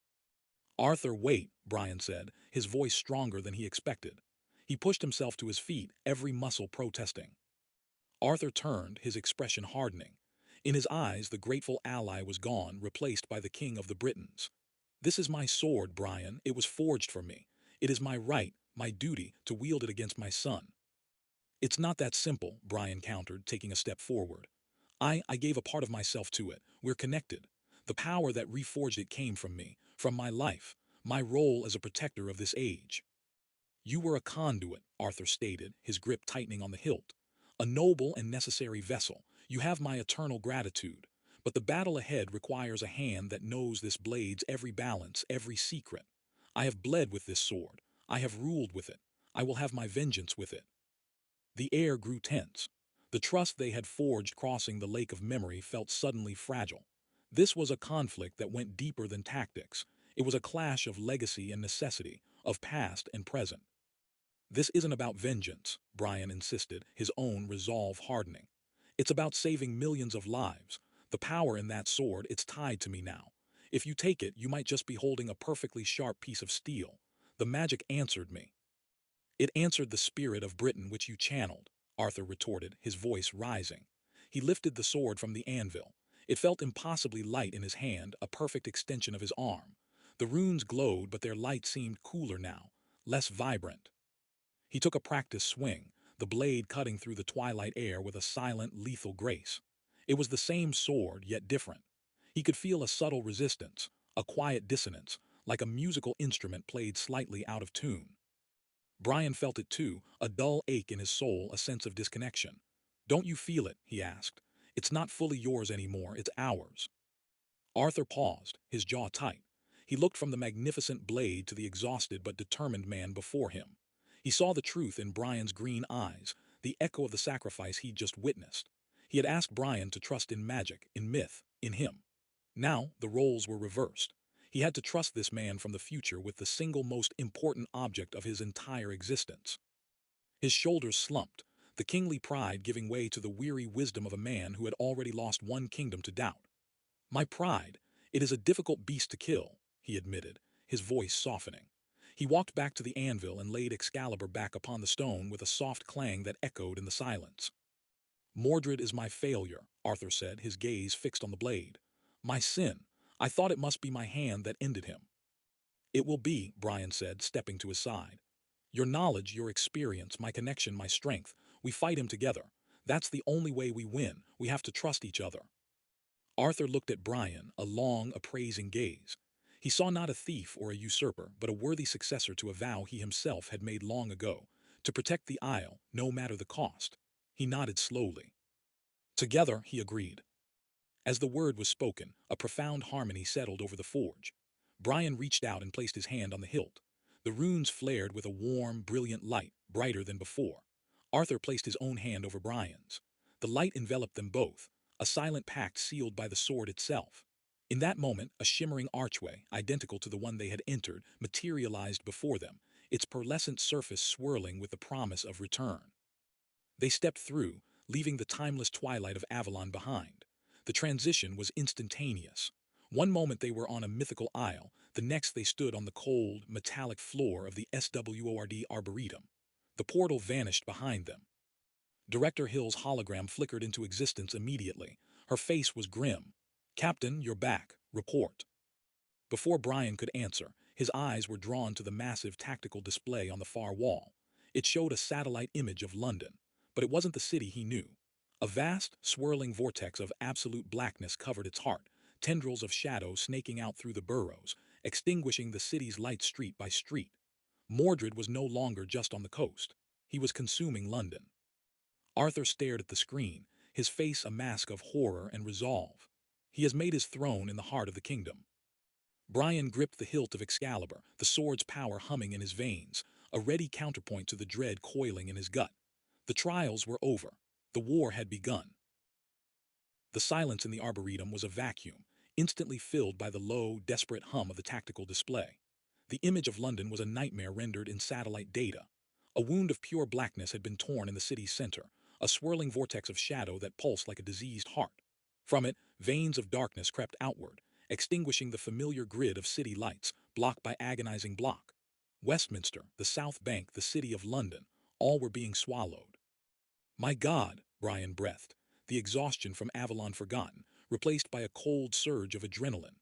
A: Arthur, wait, Brian said, his voice stronger than he expected. He pushed himself to his feet, every muscle protesting. Arthur turned, his expression hardening. In his eyes, the grateful ally was gone, replaced by the king of the Britons. This is my sword, Brian. It was forged for me. It is my right, my duty, to wield it against my son. It's not that simple, Brian countered, taking a step forward. I gave a part of myself to it. We're connected. The power that reforged it came from me, from my life, my role as a protector of this age. You were a conduit, Arthur stated, his grip tightening on the hilt. A noble and necessary vessel. You have my eternal gratitude. But the battle ahead requires a hand that knows this blade's every balance, every secret. I have bled with this sword. I have ruled with it. I will have my vengeance with it. The air grew tense. The trust they had forged crossing the lake of memory felt suddenly fragile. This was a conflict that went deeper than tactics. It was a clash of legacy and necessity, of past and present. This isn't about vengeance, Brian insisted, his own resolve hardening. It's about saving millions of lives. The power in that sword, it's tied to me now. If you take it, you might just be holding a perfectly sharp piece of steel. The magic answered me. It answered the spirit of Britain which you channeled, Arthur retorted, his voice rising. He lifted the sword from the anvil. It felt impossibly light in his hand, a perfect extension of his arm. The runes glowed, but their light seemed cooler now, less vibrant. He took a practiced swing, the blade cutting through the twilight air with a silent, lethal grace. It was the same sword, yet different. He could feel a subtle resistance, a quiet dissonance, like a musical instrument played slightly out of tune. Brian felt it too, a dull ache in his soul, a sense of disconnection. Don't you feel it? He asked. It's not fully yours anymore, it's ours. Arthur paused, his jaw tight. He looked from the magnificent blade to the exhausted but determined man before him. He saw the truth in Brian's green eyes, the echo of the sacrifice he'd just witnessed. He had asked Brian to trust in magic, in myth, in him. Now the roles were reversed. He had to trust this man from the future with the single most important object of his entire existence. His shoulders slumped, the kingly pride giving way to the weary wisdom of a man who had already lost one kingdom to doubt. My pride, it is a difficult beast to kill, he admitted, his voice softening. He walked back to the anvil and laid Excalibur back upon the stone with a soft clang that echoed in the silence. Mordred is my failure, Arthur said, his gaze fixed on the blade. My sin. I thought it must be my hand that ended him. It will be, Brian said, stepping to his side. Your knowledge, your experience, my connection, my strength. We fight him together. That's the only way we win. We have to trust each other. Arthur looked at Brian, a long, appraising gaze. He saw not a thief or a usurper, but a worthy successor to a vow he himself had made long ago, to protect the Isle, no matter the cost. He nodded slowly. Together, he agreed. As the word was spoken, a profound harmony settled over the forge. Brian reached out and placed his hand on the hilt. The runes flared with a warm, brilliant light, brighter than before. Arthur placed his own hand over Brian's. The light enveloped them both, a silent pact sealed by the sword itself. In that moment, a shimmering archway, identical to the one they had entered, materialized before them, its pearlescent surface swirling with the promise of return. They stepped through, leaving the timeless twilight of Avalon behind. The transition was instantaneous. One moment they were on a mythical isle, the next they stood on the cold, metallic floor of the SWORD Arboretum. The portal vanished behind them. Director Hill's hologram flickered into existence immediately. Her face was grim. Captain, you're back. Report. Before Brian could answer, his eyes were drawn to the massive tactical display on the far wall. It showed a satellite image of London, but it wasn't the city he knew. A vast, swirling vortex of absolute blackness covered its heart, tendrils of shadow snaking out through the boroughs, extinguishing the city's light street by street. Mordred was no longer just on the coast. He was consuming London. Arthur stared at the screen, his face a mask of horror and resolve. He has made his throne in the heart of the kingdom. Brian gripped the hilt of Excalibur, the sword's power humming in his veins, a ready counterpoint to the dread coiling in his gut. The trials were over. The war had begun. The silence in the Arboretum was a vacuum, instantly filled by the low, desperate hum of the tactical display. The image of London was a nightmare rendered in satellite data. A wound of pure blackness had been torn in the city's center, a swirling vortex of shadow that pulsed like a diseased heart. From it, veins of darkness crept outward, extinguishing the familiar grid of city lights, block by agonizing block. Westminster, the South Bank, the City of London, all were being swallowed. My God, Brian breathed, the exhaustion from Avalon forgotten, replaced by a cold surge of adrenaline.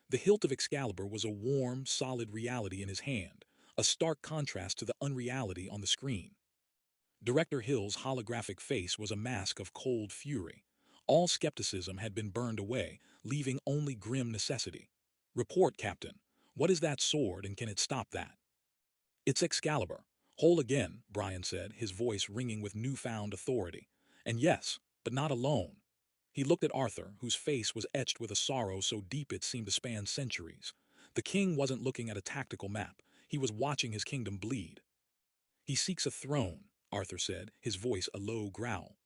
A: The hilt of Excalibur was a warm, solid reality in his hand, a stark contrast to the unreality on the screen. Director Hill's holographic face was a mask of cold fury. All skepticism had been burned away, leaving only grim necessity. Report, Captain. What is that sword, and can it stop that? It's Excalibur. Whole again, Brian said, his voice ringing with newfound authority. And yes, but not alone. He looked at Arthur, whose face was etched with a sorrow so deep it seemed to span centuries. The king wasn't looking at a tactical map. He was watching his kingdom bleed. He seeks a throne, Arthur said, his voice a low growl.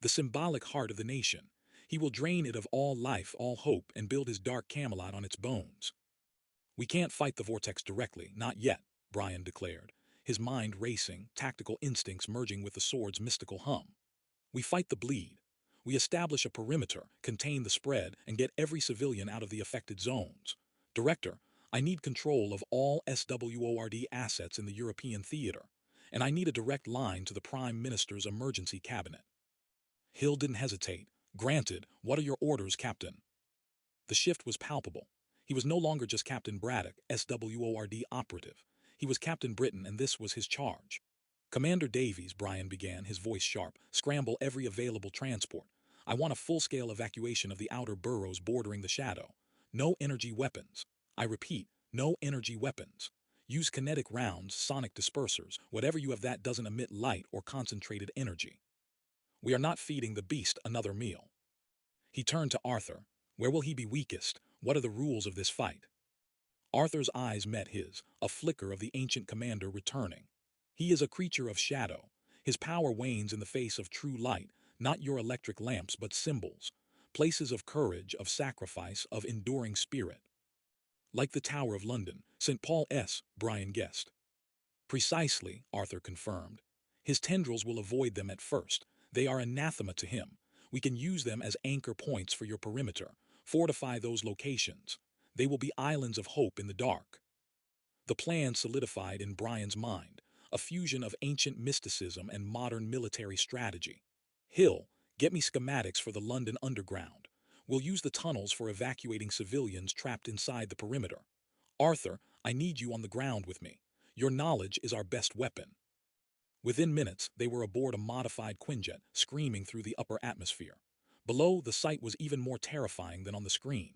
A: The symbolic heart of the nation. He will drain it of all life, all hope, and build his dark Camelot on its bones. We can't fight the vortex directly, not yet, Brian declared, his mind racing, tactical instincts merging with the sword's mystical hum. We fight the bleed. We establish a perimeter, contain the spread, and get every civilian out of the affected zones. Director, I need control of all SWORD assets in the European theater, and I need a direct line to the Prime Minister's emergency cabinet. Hill didn't hesitate. Granted, what are your orders, Captain? The shift was palpable. He was no longer just Captain Braddock, SWORD operative. He was Captain Britain, and this was his charge. Commander Davies, Brian began, his voice sharp, scramble every available transport. I want a full-scale evacuation of the outer boroughs bordering the shadow. No energy weapons. I repeat, no energy weapons. Use kinetic rounds, sonic dispersers, whatever you have that doesn't emit light or concentrated energy. We are not feeding the beast another meal. He turned to Arthur. Where will he be weakest? What are the rules of this fight? Arthur's eyes met his, a flicker of the ancient commander returning. He is a creature of shadow. His power wanes in the face of true light, not your electric lamps but symbols, places of courage, of sacrifice, of enduring spirit. Like the Tower of London, St. Paul's, Brian guessed. Precisely, Arthur confirmed. His tendrils will avoid them at first. They are anathema to him. We can use them as anchor points for your perimeter. Fortify those locations. They will be islands of hope in the dark. The plan solidified in Brian's mind, a fusion of ancient mysticism and modern military strategy. Hill, get me schematics for the London Underground. We'll use the tunnels for evacuating civilians trapped inside the perimeter. Arthur, I need you on the ground with me. Your knowledge is our best weapon. Within minutes, they were aboard a modified Quinjet, screaming through the upper atmosphere. Below, the sight was even more terrifying than on the screen.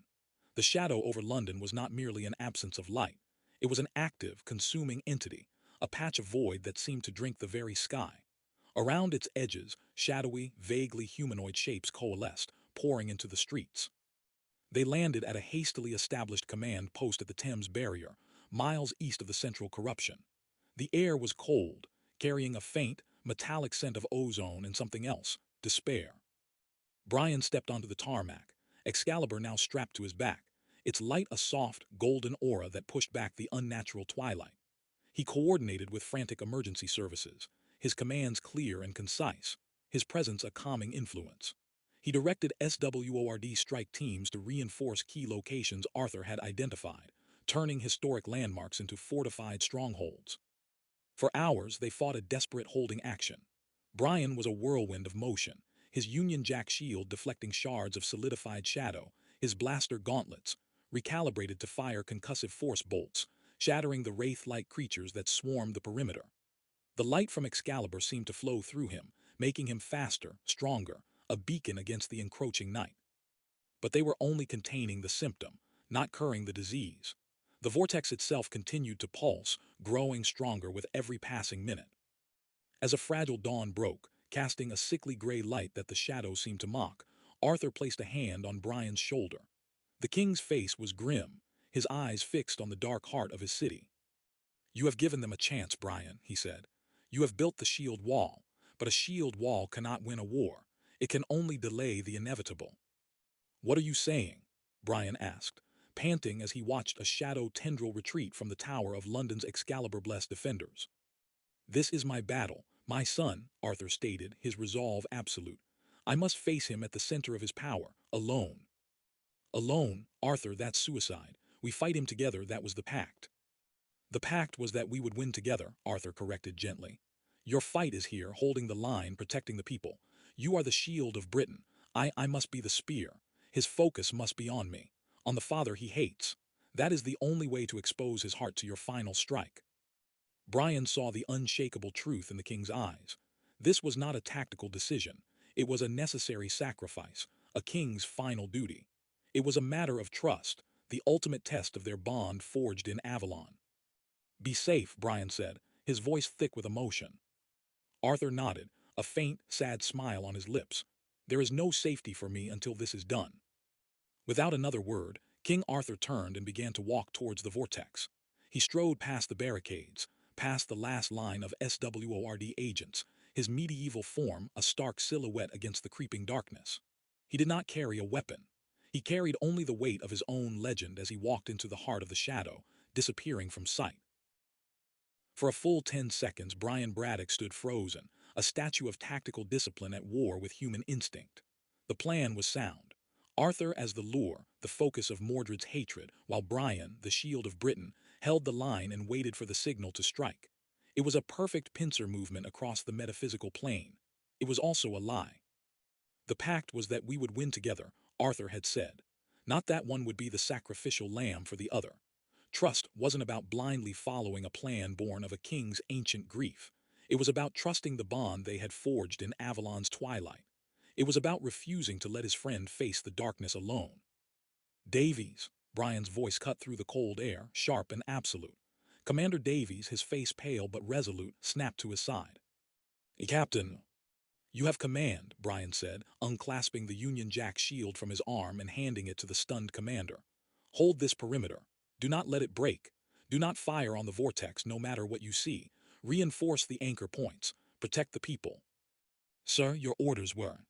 A: The shadow over London was not merely an absence of light. It was an active, consuming entity, a patch of void that seemed to drink the very sky. Around its edges, shadowy, vaguely humanoid shapes coalesced, pouring into the streets. They landed at a hastily established command post at the Thames barrier, miles east of the central corruption. The air was cold, carrying a faint, metallic scent of ozone and something else, despair. Brian stepped onto the tarmac, Excalibur now strapped to his back, its light a soft, golden aura that pushed back the unnatural twilight. He coordinated with frantic emergency services, his commands clear and concise, his presence a calming influence. He directed SWORD strike teams to reinforce key locations Arthur had identified, turning historic landmarks into fortified strongholds. For hours, they fought a desperate holding action. Brian was a whirlwind of motion, his Union Jack shield deflecting shards of solidified shadow, his blaster gauntlets, recalibrated to fire concussive force bolts, shattering the wraith-like creatures that swarmed the perimeter. The light from Excalibur seemed to flow through him, making him faster, stronger, a beacon against the encroaching night. But they were only containing the symptom, not curing the disease. The vortex itself continued to pulse, growing stronger with every passing minute. As a fragile dawn broke, casting a sickly gray light that the shadows seemed to mock, Arthur placed a hand on Brian's shoulder. The king's face was grim, his eyes fixed on the dark heart of his city. You have given them a chance, Brian, he said. You have built the shield wall, but a shield wall cannot win a war. It can only delay the inevitable. What are you saying? Brian asked, panting as he watched a shadow tendril retreat from the tower of London's Excalibur-blessed defenders. This is my battle, my son, Arthur stated, his resolve absolute. I must face him at the center of his power, alone. Alone, Arthur, that's suicide. We fight him together, that was the pact. The pact was that we would win together, Arthur corrected gently. Your fight is here, holding the line, protecting the people. You are the shield of Britain. I must be the spear. His focus must be on me, on the father he hates. That is the only way to expose his heart to your final strike. Brian saw the unshakable truth in the king's eyes. This was not a tactical decision. It was a necessary sacrifice, a king's final duty. It was a matter of trust, the ultimate test of their bond forged in Avalon. Be safe, Brian said, his voice thick with emotion. Arthur nodded, a faint, sad smile on his lips. There is no safety for me until this is done. Without another word, King Arthur turned and began to walk towards the vortex. He strode past the barricades, past the last line of SWORD agents, his medieval form a stark silhouette against the creeping darkness. He did not carry a weapon. He carried only the weight of his own legend as he walked into the heart of the shadow, disappearing from sight. For a full 10 seconds, Brian Braddock stood frozen, a statue of tactical discipline at war with human instinct. The plan was sound. Arthur as the lure, the focus of Mordred's hatred, while Brian, the shield of Britain, held the line and waited for the signal to strike. It was a perfect pincer movement across the metaphysical plane. It was also a lie. The pact was that we would win together, Arthur had said. Not that one would be the sacrificial lamb for the other. Trust wasn't about blindly following a plan born of a king's ancient grief. It was about trusting the bond they had forged in Avalon's twilight. It was about refusing to let his friend face the darkness alone. Davies, Brian's voice cut through the cold air, sharp and absolute. Commander Davies, his face pale but resolute, snapped to his side. Captain. You have command, Brian said, unclasping the Union Jack shield from his arm and handing it to the stunned commander. Hold this perimeter. Do not let it break. Do not fire on the vortex no matter what you see. Reinforce the anchor points. Protect the people. Sir, your orders were.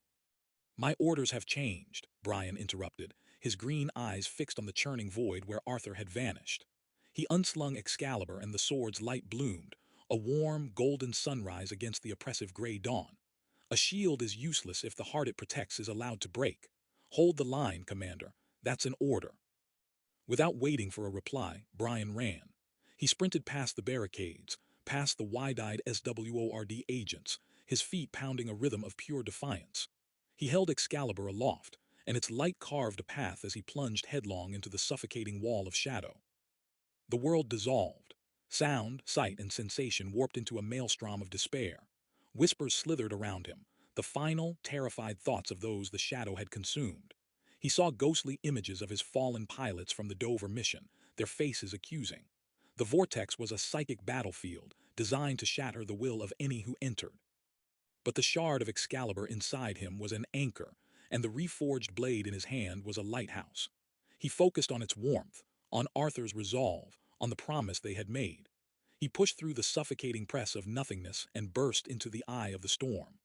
A: My orders have changed, Brian interrupted, his green eyes fixed on the churning void where Arthur had vanished. He unslung Excalibur and the sword's light bloomed, a warm, golden sunrise against the oppressive gray dawn. A shield is useless if the heart it protects is allowed to break. Hold the line, Commander. That's an order. Without waiting for a reply, Brian ran. He sprinted past the barricades, past the wide-eyed SWORD agents, his feet pounding a rhythm of pure defiance. He held Excalibur aloft, and its light carved a path as he plunged headlong into the suffocating wall of shadow. The world dissolved. Sound, sight, and sensation warped into a maelstrom of despair. Whispers slithered around him, the final, terrified thoughts of those the shadow had consumed. He saw ghostly images of his fallen pilots from the Dover mission, their faces accusing. The vortex was a psychic battlefield, designed to shatter the will of any who entered. But the shard of Excalibur inside him was an anchor, and the reforged blade in his hand was a lighthouse. He focused on its warmth, on Arthur's resolve, on the promise they had made. He pushed through the suffocating press of nothingness and burst into the eye of the storm.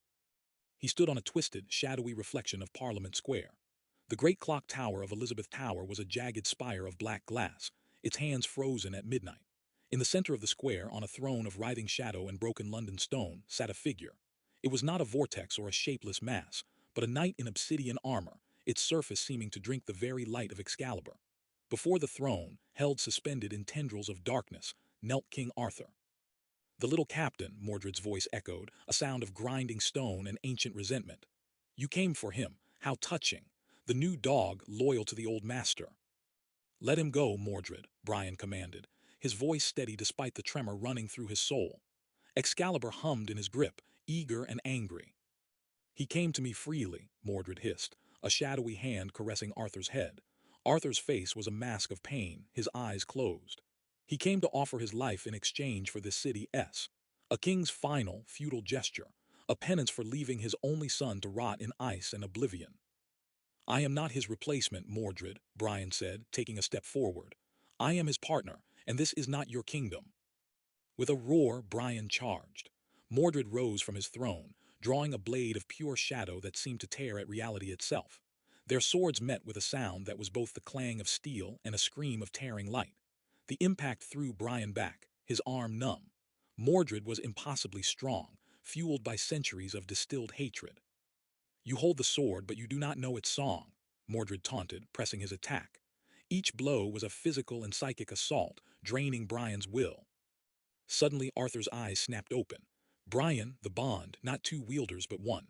A: He stood on a twisted, shadowy reflection of Parliament Square. The great clock tower of Elizabeth Tower was a jagged spire of black glass, its hands frozen at midnight. In the center of the square, on a throne of writhing shadow and broken London stone, sat a figure. It was not a vortex or a shapeless mass, but a knight in obsidian armor, its surface seeming to drink the very light of Excalibur. Before the throne, held suspended in tendrils of darkness, knelt King Arthur. The little captain, Mordred's voice echoed, a sound of grinding stone and ancient resentment. You came for him. How touching. The new dog, loyal to the old master. Let him go, Mordred, Brian commanded, his voice steady despite the tremor running through his soul. Excalibur hummed in his grip, eager and angry. He came to me freely, Mordred hissed, a shadowy hand caressing Arthur's head. Arthur's face was a mask of pain, his eyes closed. He came to offer his life in exchange for this city's. A king's final, futile gesture, a penance for leaving his only son to rot in ice and oblivion. I am not his replacement, Mordred, Brian said, taking a step forward. I am his partner, and this is not your kingdom. With a roar, Brian charged. Mordred rose from his throne, drawing a blade of pure shadow that seemed to tear at reality itself. Their swords met with a sound that was both the clang of steel and a scream of tearing light. The impact threw Brian back, his arm numb. Mordred was impossibly strong, fueled by centuries of distilled hatred. You hold the sword, but you do not know its song, Mordred taunted, pressing his attack. Each blow was a physical and psychic assault, draining Brian's will. Suddenly, Arthur's eyes snapped open. Brian, the bond, not two wielders but one.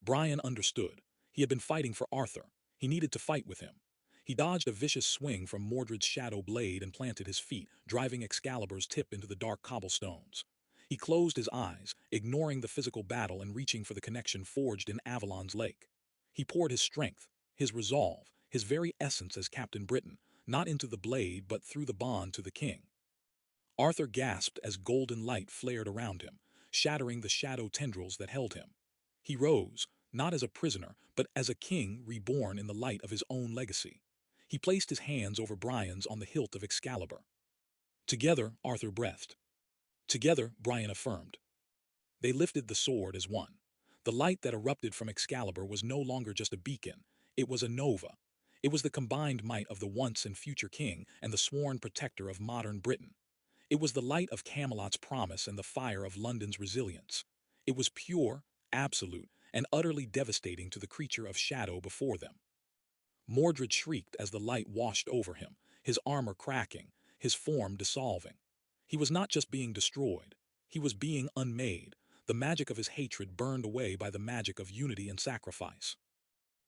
A: Brian understood. He had been fighting for Arthur. He needed to fight with him. He dodged a vicious swing from Mordred's shadow blade and planted his feet, driving Excalibur's tip into the dark cobblestones. He closed his eyes, ignoring the physical battle and reaching for the connection forged in Avalon's lake. He poured his strength, his resolve, his very essence as Captain Britain, not into the blade but through the bond to the king. Arthur gasped as golden light flared around him, shattering the shadow tendrils that held him. He rose, not as a prisoner, but as a king reborn in the light of his own legacy. He placed his hands over Brian's on the hilt of Excalibur. Together, Arthur breathed. Together, Brian affirmed. They lifted the sword as one. The light that erupted from Excalibur was no longer just a beacon, it was a nova. It was the combined might of the once and future king and the sworn protector of modern Britain. It was the light of Camelot's promise and the fire of London's resilience. It was pure, absolute, and utterly devastating to the creature of shadow before them. Mordred shrieked as the light washed over him, his armor cracking, his form dissolving. He was not just being destroyed, he was being unmade, the magic of his hatred burned away by the magic of unity and sacrifice.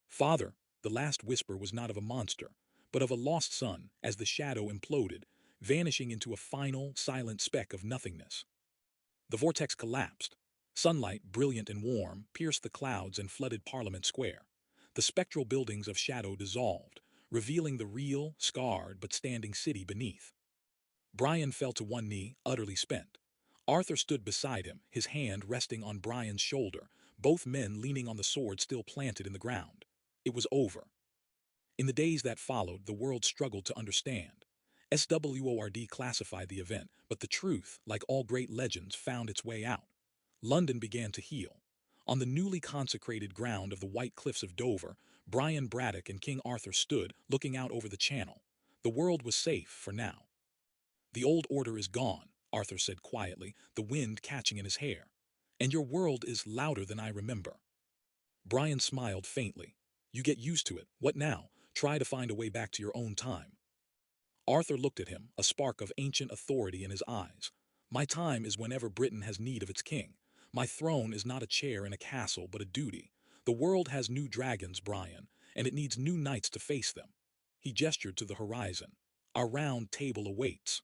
A: Father, the last whisper was not of a monster, but of a lost son as the shadow imploded, vanishing into a final, silent speck of nothingness. The vortex collapsed. Sunlight, brilliant and warm, pierced the clouds and flooded Parliament Square. The spectral buildings of shadow dissolved, revealing the real, scarred but standing city beneath. Brian fell to one knee, utterly spent. Arthur stood beside him, his hand resting on Brian's shoulder, both men leaning on the sword still planted in the ground. It was over. In the days that followed, the world struggled to understand. SWORD classified the event, but the truth, like all great legends, found its way out. London began to heal. On the newly consecrated ground of the White Cliffs of Dover, Brian Braddock and King Arthur stood, looking out over the channel. The world was safe for now. The old order is gone, Arthur said quietly, the wind catching in his hair. And your world is louder than I remember. Brian smiled faintly. You get used to it. What now? Try to find a way back to your own time. Arthur looked at him, a spark of ancient authority in his eyes. My time is whenever Britain has need of its king. My throne is not a chair in a castle, but a duty. The world has new dragons, Brian, and it needs new knights to face them. He gestured to the horizon. Our round table awaits.